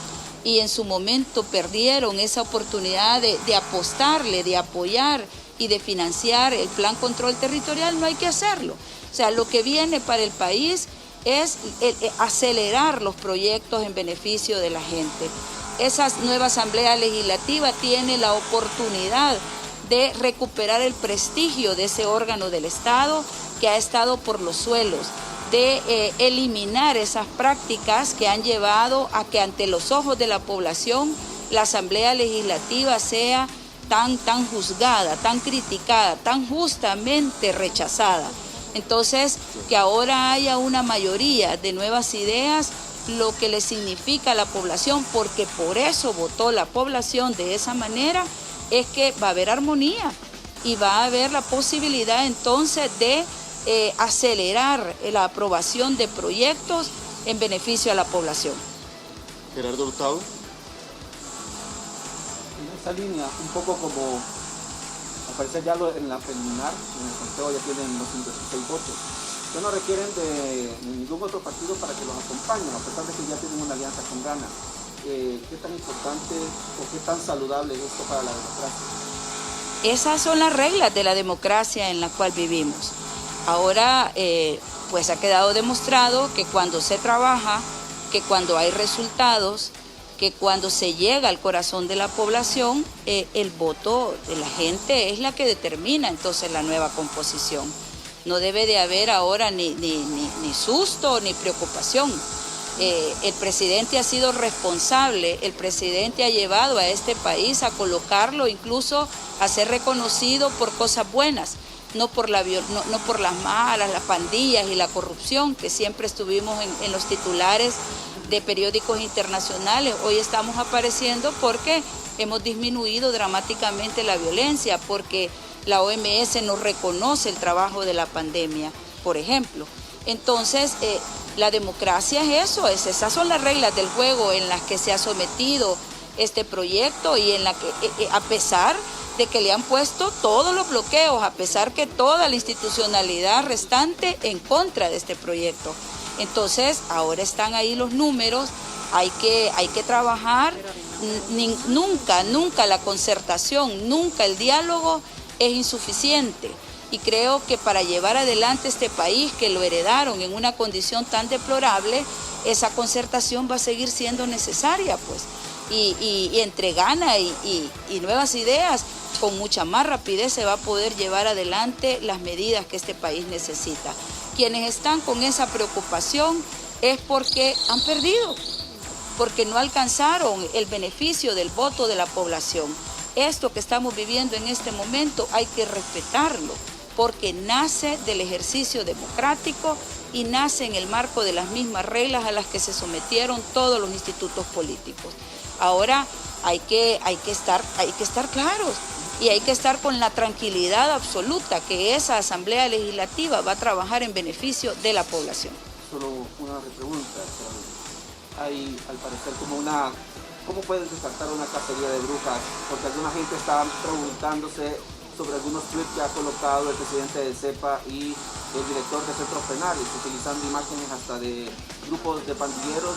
y en su momento perdieron esa oportunidad de apostarle, de apoyar y de financiar el Plan Control Territorial, no hay que hacerlo. O sea, lo que viene para el país es acelerar los proyectos en beneficio de la gente. Esa nueva Asamblea Legislativa tiene la oportunidad de recuperar el prestigio de ese órgano del Estado que ha estado por los suelos, de eliminar esas prácticas que han llevado a que ante los ojos de la población la Asamblea Legislativa sea tan juzgada, tan criticada, tan justamente rechazada. Entonces, que ahora haya una mayoría de nuevas ideas, lo que le significa a la población, porque por eso votó la población de esa manera, es que va a haber armonía y va a haber la posibilidad entonces de acelerar la aprobación de proyectos en beneficio a la población. Gerardo Hurtado. En esa línea, un poco como al parecer ya en la preliminar, en el conteo ya tienen los 116 votos. Ya no requieren de ningún otro partido para que los acompañen, a pesar de que ya tienen una alianza con Gana. ¿Qué tan importante o qué tan saludable es esto para la democracia? Esas son las reglas de la democracia en la cual vivimos. Ahora, pues ha quedado demostrado que cuando se trabaja, que cuando hay resultados, que cuando se llega al corazón de la población, el voto de la gente es la que determina entonces la nueva composición. No debe de haber ahora ni susto ni preocupación. El presidente ha sido responsable, el presidente ha llevado a este país a colocarlo incluso a ser reconocido por cosas buenas, no por las malas, las pandillas y la corrupción que siempre estuvimos en los titulares de periódicos internacionales. Hoy estamos apareciendo porque hemos disminuido dramáticamente la violencia, porque la OMS nos reconoce el trabajo de la pandemia, por ejemplo. Entonces, la democracia es eso, esas son las reglas del juego en las que se ha sometido este proyecto y en la que, a pesar de que le han puesto todos los bloqueos, a pesar que toda la institucionalidad restante en contra de este proyecto. Entonces, ahora están ahí los números, hay que trabajar, nunca la concertación, nunca el diálogo es insuficiente. Y creo que para llevar adelante este país, que lo heredaron en una condición tan deplorable, esa concertación va a seguir siendo necesaria, pues. Y entre Gana y nuevas ideas, con mucha más rapidez se va a poder llevar adelante las medidas que este país necesita. Quienes están con esa preocupación es porque han perdido, porque no alcanzaron el beneficio del voto de la población. Esto que estamos viviendo en este momento hay que respetarlo, porque nace del ejercicio democrático y nace en el marco de las mismas reglas a las que se sometieron todos los institutos políticos. Ahora hay que estar claros y hay que estar con la tranquilidad absoluta que esa Asamblea Legislativa va a trabajar en beneficio de la población. Solo una pregunta. Hay al parecer ¿cómo pueden descartar una cacería de brujas? Porque alguna gente está preguntándose sobre algunos tweets que ha colocado el presidente de CEPA y el director de centros penales, utilizando imágenes hasta de grupos de pandilleros,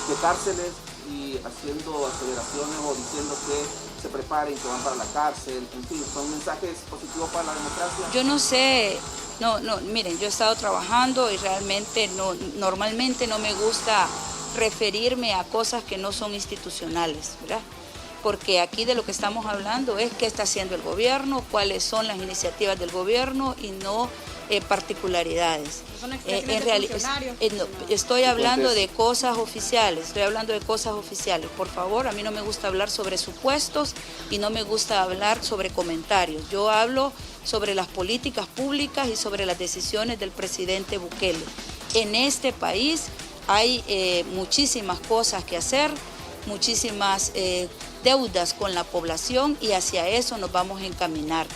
de cárceles y haciendo aseveraciones o diciendo que se preparen, que van para la cárcel, en fin, son mensajes positivos para la democracia. Yo no sé, miren, yo he estado trabajando y realmente normalmente no me gusta referirme a cosas que no son institucionales, ¿verdad? Porque aquí de lo que estamos hablando es qué está haciendo el gobierno, cuáles son las iniciativas del gobierno y no particularidades. ¿Son expresiones de funcionarios? No, estoy hablando de cosas oficiales, Por favor, a mí no me gusta hablar sobre supuestos y no me gusta hablar sobre comentarios. Yo hablo sobre las políticas públicas y sobre las decisiones del presidente Bukele. En este país hay muchísimas cosas que hacer, muchísimas deudas con la población y hacia eso nos vamos a encaminar.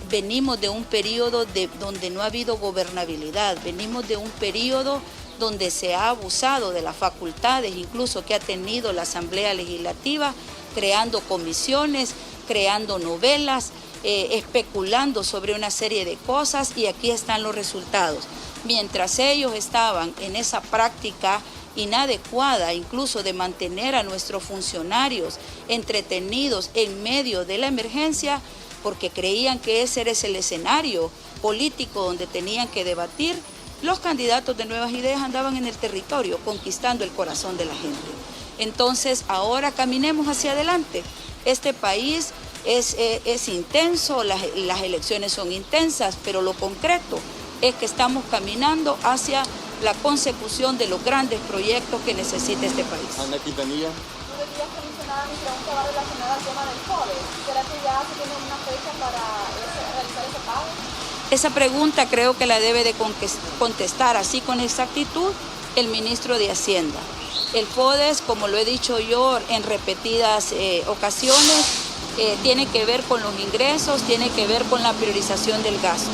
Venimos de un periodo donde no ha habido gobernabilidad, venimos de un periodo donde se ha abusado de las facultades, incluso que ha tenido la Asamblea Legislativa, creando comisiones, creando novelas, especulando sobre una serie de cosas, y aquí están los resultados. Mientras ellos estaban en esa práctica inadecuada, incluso de mantener a nuestros funcionarios entretenidos en medio de la emergencia, porque creían que ese era el escenario político donde tenían que debatir, los candidatos de Nuevas Ideas andaban en el territorio conquistando el corazón de la gente. Entonces, ahora caminemos hacia adelante. Este país es intenso, las elecciones son intensas, pero lo concreto es que estamos caminando hacia la consecución de los grandes proyectos que necesita este país. Ana Quintanilla. Mi pregunta va relacionada al tema del FODES. ¿Será que ya se tiene una fecha para realizar ese pago? Esa pregunta creo que la debe de contestar así con exactitud el ministro de Hacienda. El FODES, como lo he dicho yo en repetidas ocasiones, tiene que ver con los ingresos, tiene que ver con la priorización del gasto.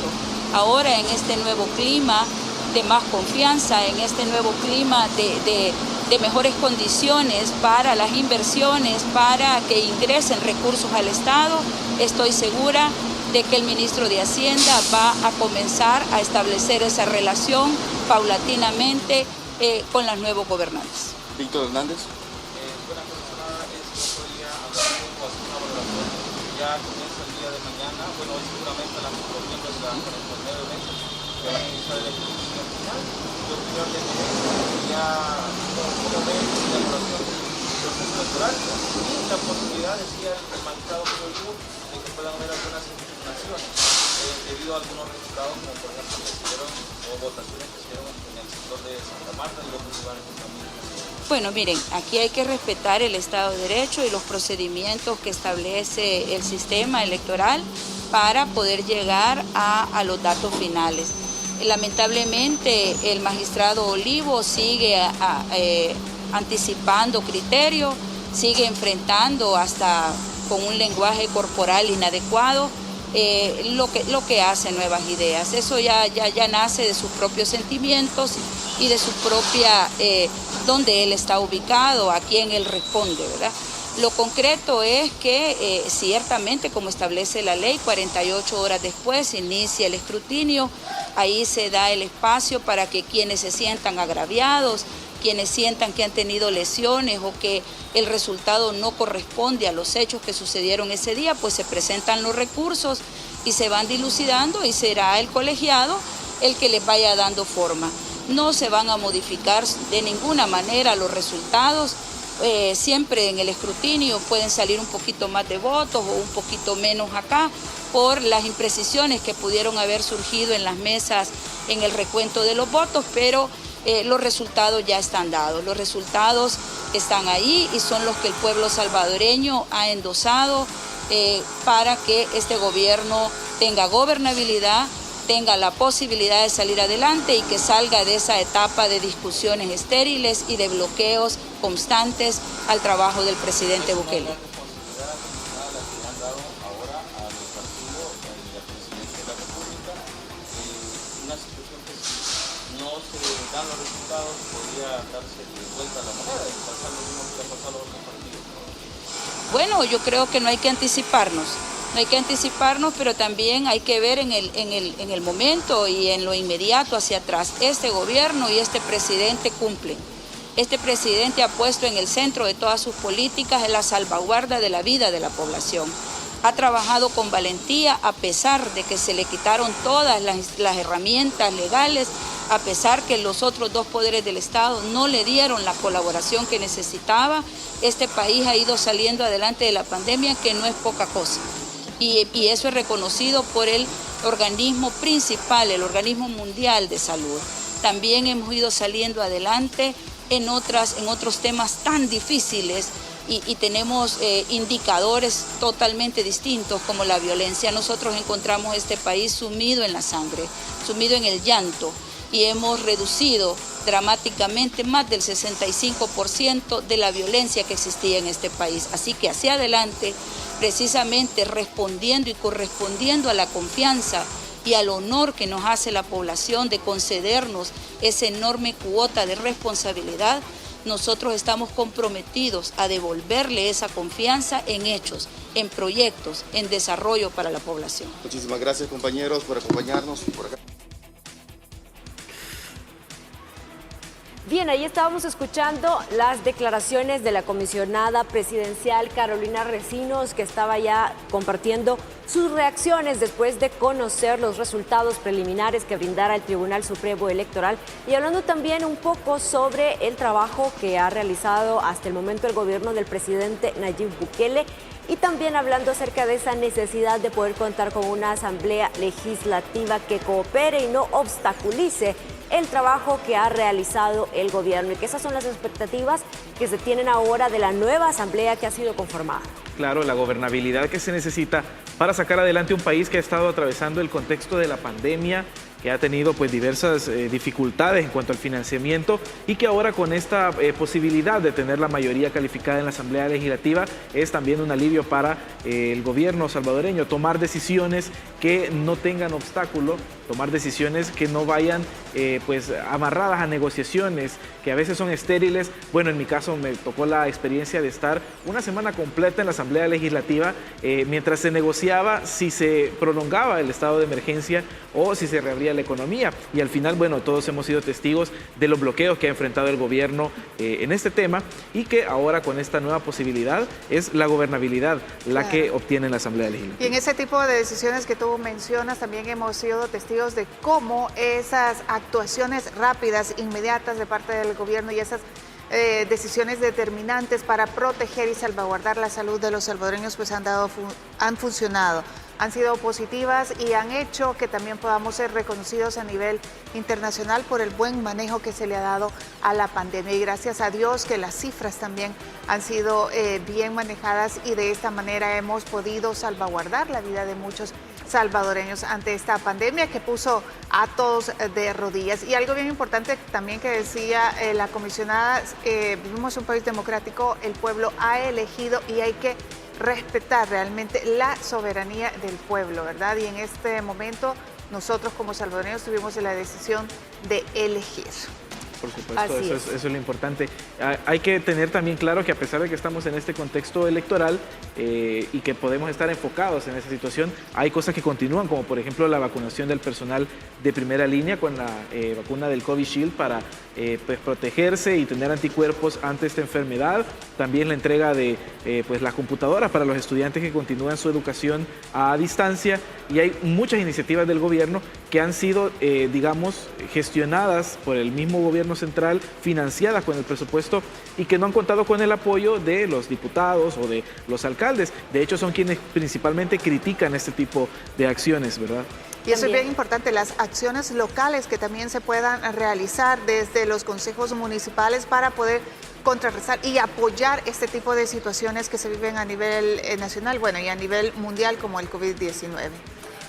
Ahora, en este nuevo clima de más confianza, en este nuevo clima de mejores condiciones para las inversiones, para que ingresen recursos al Estado, estoy segura de que el ministro de Hacienda va a comenzar a establecer esa relación paulatinamente con los nuevos gobernantes. Víctor Hernández. Ya comienza el día de mañana, bueno, hoy seguramente las miembros de la 49 meses que van a iniciar el ejercicio final. Yo creo que ya como ven la evaluación del proceso electoral y la posibilidad, decía el magistrado Julio, de que puedan haber algunas impugnaciones debido a algunos resultados, como por ejemplo que se dieron o votaciones que se dieron en el sector de Santa Marta y otros lugares también. Bueno, miren, aquí hay que respetar el Estado de Derecho y los procedimientos que establece el sistema electoral para poder llegar a los datos finales. Lamentablemente, el magistrado Olivo sigue anticipando criterios, sigue enfrentando hasta con un lenguaje corporal inadecuado lo que hace Nuevas Ideas. Eso ya nace de sus propios sentimientos y de su propia, donde él está ubicado, a quién él responde, ¿verdad? Lo concreto es que ciertamente, como establece la ley, 48 horas después inicia el escrutinio, ahí se da el espacio para que quienes se sientan agraviados, quienes sientan que han tenido lesiones o que el resultado no corresponde a los hechos que sucedieron ese día, pues se presentan los recursos y se van dilucidando y será el colegiado el que les vaya dando forma. No se van a modificar de ninguna manera los resultados. Siempre en el escrutinio pueden salir un poquito más de votos o un poquito menos acá por las imprecisiones que pudieron haber surgido en las mesas en el recuento de los votos, pero los resultados ya están dados, los resultados están ahí y son los que el pueblo salvadoreño ha endosado para que este gobierno tenga gobernabilidad, tenga la posibilidad de salir adelante y que salga de esa etapa de discusiones estériles y de bloqueos constantes al trabajo del presidente Bukele. Bueno, yo creo que no hay que anticiparnos. No hay que anticiparnos, pero también hay que ver en el momento y en lo inmediato hacia atrás. Este gobierno y este presidente cumplen. Este presidente ha puesto en el centro de todas sus políticas la salvaguarda de la vida de la población. Ha trabajado con valentía a pesar de que se le quitaron todas las herramientas legales, a pesar que los otros dos poderes del Estado no le dieron la colaboración que necesitaba. Este país ha ido saliendo adelante de la pandemia, que no es poca cosa. Y eso es reconocido por el organismo principal, el organismo mundial de salud. También hemos ido saliendo adelante en otros temas tan difíciles y tenemos indicadores totalmente distintos como la violencia. Nosotros encontramos este país sumido en la sangre, sumido en el llanto, y hemos reducido dramáticamente más del 65% de la violencia que existía en este país. Así que hacia adelante, precisamente respondiendo y correspondiendo a la confianza y al honor que nos hace la población de concedernos esa enorme cuota de responsabilidad, nosotros estamos comprometidos a devolverle esa confianza en hechos, en proyectos, en desarrollo para la población. Muchísimas gracias, compañeros, por acompañarnos por acá. Bien, ahí estábamos escuchando las declaraciones de la comisionada presidencial Carolina Recinos, que estaba ya compartiendo sus reacciones después de conocer los resultados preliminares que brindara el Tribunal Supremo Electoral, y hablando también un poco sobre el trabajo que ha realizado hasta el momento el gobierno del presidente Nayib Bukele, y también hablando acerca de esa necesidad de poder contar con una asamblea legislativa que coopere y no obstaculice el trabajo que ha realizado el gobierno, y que esas son las expectativas que se tienen ahora de la nueva asamblea que ha sido conformada. Claro, la gobernabilidad que se necesita para sacar adelante un país que ha estado atravesando el contexto de la pandemia, que ha tenido pues diversas dificultades en cuanto al financiamiento, y que ahora con esta posibilidad de tener la mayoría calificada en la Asamblea Legislativa es también un alivio para el gobierno salvadoreño, tomar decisiones que no tengan obstáculo, tomar decisiones que no vayan pues amarradas a negociaciones que a veces son estériles. Bueno, en mi caso me tocó la experiencia de estar una semana completa en la Asamblea Legislativa mientras se negociaba si se prolongaba el estado de emergencia o si se reabría la economía, y al final, bueno, todos hemos sido testigos de los bloqueos que ha enfrentado el gobierno en este tema, y que ahora con esta nueva posibilidad es la gobernabilidad la que obtiene la Asamblea Legislativa. Y en ese tipo de decisiones que tú mencionas, también hemos sido testigos de cómo esas actuaciones rápidas, inmediatas de parte del gobierno, y esas decisiones determinantes para proteger y salvaguardar la salud de los salvadoreños pues han funcionado, han sido positivas y han hecho que también podamos ser reconocidos a nivel internacional por el buen manejo que se le ha dado a la pandemia, y gracias a Dios que las cifras también han sido bien manejadas, y de esta manera hemos podido salvaguardar la vida de muchos salvadoreños ante esta pandemia que puso a todos de rodillas. Y algo bien importante también que decía la comisionada, vivimos un país democrático, el pueblo ha elegido y hay que respetar realmente la soberanía del pueblo, ¿verdad? Y en este momento nosotros como salvadoreños tuvimos la decisión de elegir. Por supuesto, eso es lo importante. Hay que tener también claro que a pesar de que estamos en este contexto electoral y que podemos estar enfocados en esa situación, hay cosas que continúan, como por ejemplo la vacunación del personal de primera línea con la vacuna del Covishield para pues protegerse y tener anticuerpos ante esta enfermedad. También la entrega de pues las computadoras para los estudiantes que continúan su educación a distancia, y hay muchas iniciativas del gobierno que han sido, digamos, gestionadas por el mismo gobierno central, financiadas con el presupuesto, y que no han contado con el apoyo de los diputados o de los alcaldes. De hecho, son quienes principalmente critican este tipo de acciones, ¿verdad? Y eso es bien importante, las acciones locales que también se puedan realizar desde los consejos municipales para poder contrarrestar y apoyar este tipo de situaciones que se viven a nivel nacional, bueno, y a nivel mundial, como el COVID-19.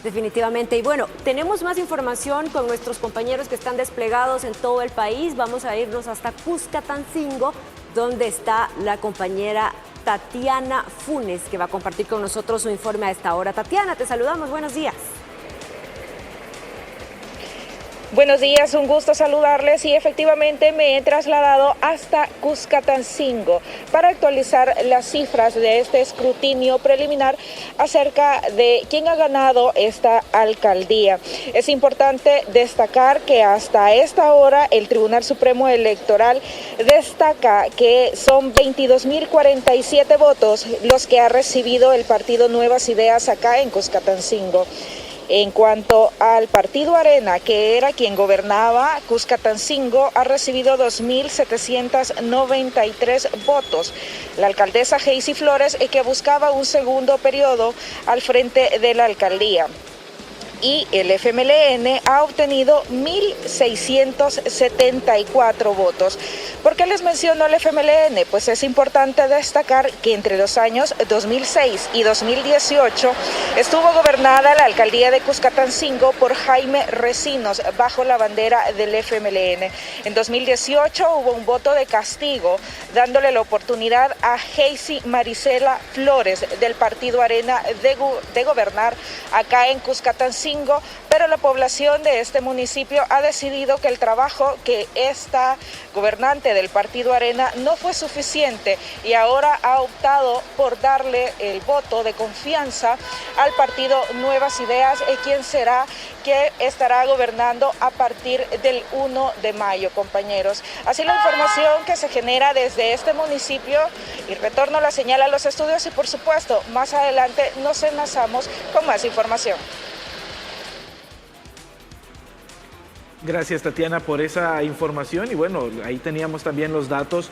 Definitivamente. Y bueno, tenemos más información con nuestros compañeros que están desplegados en todo el país. Vamos a irnos hasta Cuscatancingo, donde está la compañera Tatiana Funes, que va a compartir con nosotros su informe a esta hora. Tatiana, te saludamos. Buenos días. Buenos días, un gusto saludarles, y efectivamente me he trasladado hasta Cuscatancingo para actualizar las cifras de este escrutinio preliminar acerca de quién ha ganado esta alcaldía. Es importante destacar que hasta esta hora el Tribunal Supremo Electoral destaca que son 22.047 votos los que ha recibido el partido Nuevas Ideas acá en Cuscatancingo. En cuanto al partido Arena, que era quien gobernaba Cuscatancingo, ha recibido 2.793 votos. La alcaldesa Geisy Flores, que buscaba un segundo periodo al frente de la alcaldía. y el FMLN ha obtenido 1.674 votos. ¿Por qué les menciono el FMLN? Pues es importante destacar que entre los años 2006 y 2018 estuvo gobernada la alcaldía de Cuscatancingo por Jaime Recinos bajo la bandera del FMLN. En 2018 hubo un voto de castigo dándole la oportunidad a Heisy Marisela Flores del Partido Arena de gobernar acá en Cuscatancingo, pero la población de este municipio ha decidido que el trabajo que esta gobernante del Partido Arena no fue suficiente y ahora ha optado por darle el voto de confianza al partido Nuevas Ideas, quien será que estará gobernando a partir del 1 de mayo, compañeros. Así la información que se genera desde este municipio, y retorno la señal a los estudios y por supuesto más adelante nos enlazamos con más información. Gracias, Tatiana, por esa información. Y bueno, ahí teníamos también los datos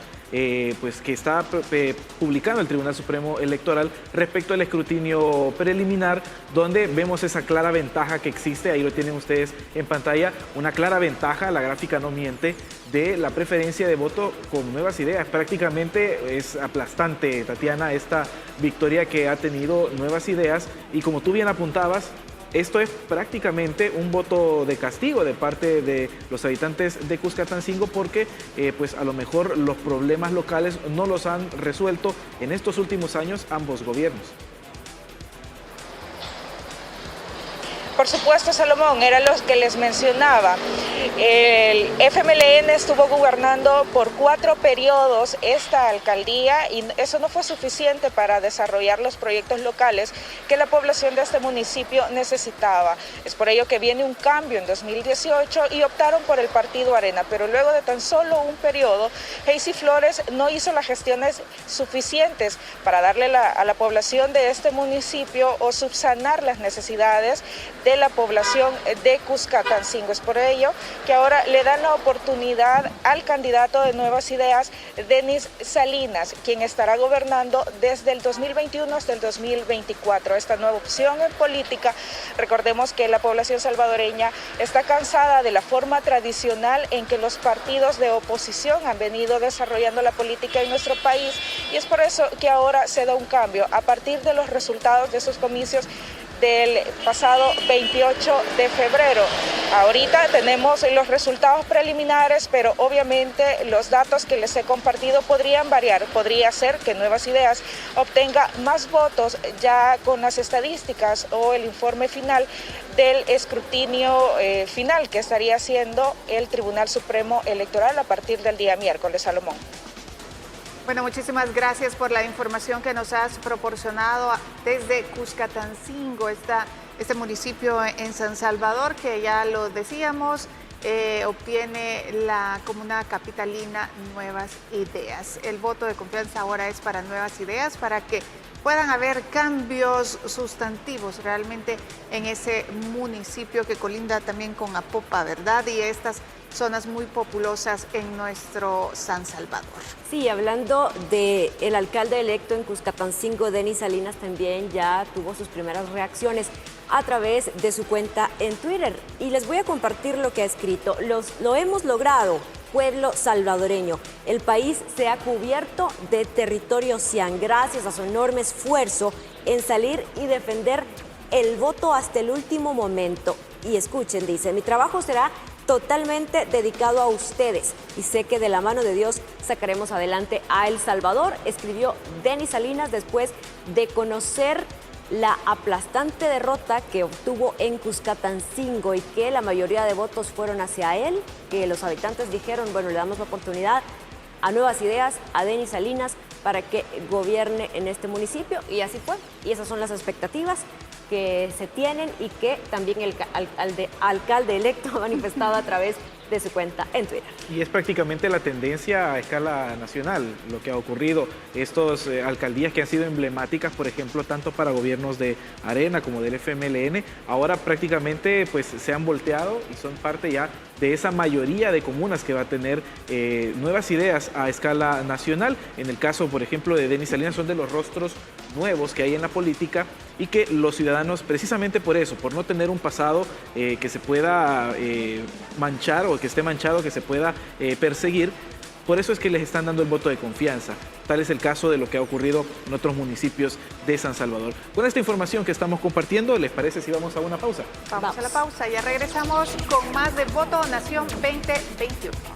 pues que está publicando el Tribunal Supremo Electoral respecto al escrutinio preliminar, donde vemos esa clara ventaja que existe. Ahí lo tienen ustedes en pantalla, una clara ventaja, la gráfica no miente, de la preferencia de voto con Nuevas Ideas. Prácticamente es aplastante, Tatiana, esta victoria que ha tenido Nuevas Ideas. Y como tú bien apuntabas, esto es prácticamente un voto de castigo de parte de los habitantes de Cuscatancingo porque pues a lo mejor los problemas locales no los han resuelto en estos últimos años ambos gobiernos. Por supuesto, Salomón, era lo que les mencionaba. El FMLN estuvo gobernando por 4 periodos esta alcaldía y eso no fue suficiente para desarrollar los proyectos locales que la población de este municipio necesitaba. Es por ello que viene un cambio en 2018 y optaron por el Partido Arena, pero luego de tan solo un periodo, Heisy Flores no hizo las gestiones suficientes para darle a la población de este municipio o subsanar las necesidades de la población de Cuscatancingo. Es por ello que ahora le dan la oportunidad al candidato de Nuevas Ideas, Denis Salinas, quien estará gobernando desde el 2021 hasta el 2024. Esta nueva opción en política, recordemos que la población salvadoreña está cansada de la forma tradicional en que los partidos de oposición han venido desarrollando la política en nuestro país y es por eso que ahora se da un cambio a partir de los resultados de esos comicios del pasado 28 de febrero. Ahorita tenemos los resultados preliminares, pero obviamente los datos que les he compartido podrían variar. Podría ser que Nuevas Ideas obtenga más votos ya con las estadísticas o el informe final del escrutinio final que estaría haciendo el Tribunal Supremo Electoral a partir del día miércoles, Salomón. Bueno, muchísimas gracias por la información que nos has proporcionado desde Cuscatancingo, este municipio en San Salvador, que ya lo decíamos, obtiene la comuna capitalina Nuevas Ideas. El voto de confianza ahora es para Nuevas Ideas, para que puedan haber cambios sustantivos realmente en ese municipio que colinda también con Apopa, ¿verdad? Y estas zonas muy populosas en nuestro San Salvador. Sí, hablando del alcalde electo en Cuscatancingo, Denis Salinas, también ya tuvo sus primeras reacciones a través de su cuenta en Twitter. Y les voy a compartir lo que ha escrito. Lo hemos logrado, pueblo salvadoreño. El país se ha cubierto de territorio cian gracias a su enorme esfuerzo en salir y defender el voto hasta el último momento. Y escuchen, dice, mi trabajo será totalmente dedicado a ustedes y sé que de la mano de Dios sacaremos adelante a El Salvador, escribió Denis Salinas después de conocer la aplastante derrota que obtuvo en Cuscatancingo y que la mayoría de votos fueron hacia él, que los habitantes dijeron, bueno, le damos la oportunidad a Nuevas Ideas, a Denis Salinas, para que gobierne en este municipio, y así fue. Y esas son las expectativas que se tienen y que también el alcalde electo ha manifestado a través de su cuenta en Twitter. Y es prácticamente la tendencia a escala nacional lo que ha ocurrido. Estas alcaldías que han sido emblemáticas, por ejemplo, tanto para gobiernos de Arena como del FMLN, ahora prácticamente pues se han volteado y son parte ya de esa mayoría de comunas que va a tener nuevas ideas a escala nacional. En el caso, por ejemplo, de Denis Salinas, son de los rostros nuevos que hay en la política y que los ciudadanos, precisamente por eso, por no tener un pasado que se pueda manchar o que esté manchado, que se pueda perseguir, por eso es que les están dando el voto de confianza. Tal es el caso de lo que ha ocurrido en otros municipios de San Salvador. Con esta información que estamos compartiendo, ¿les parece si vamos a una pausa? Vamos a la pausa, ya regresamos con más de Voto Nación 2021.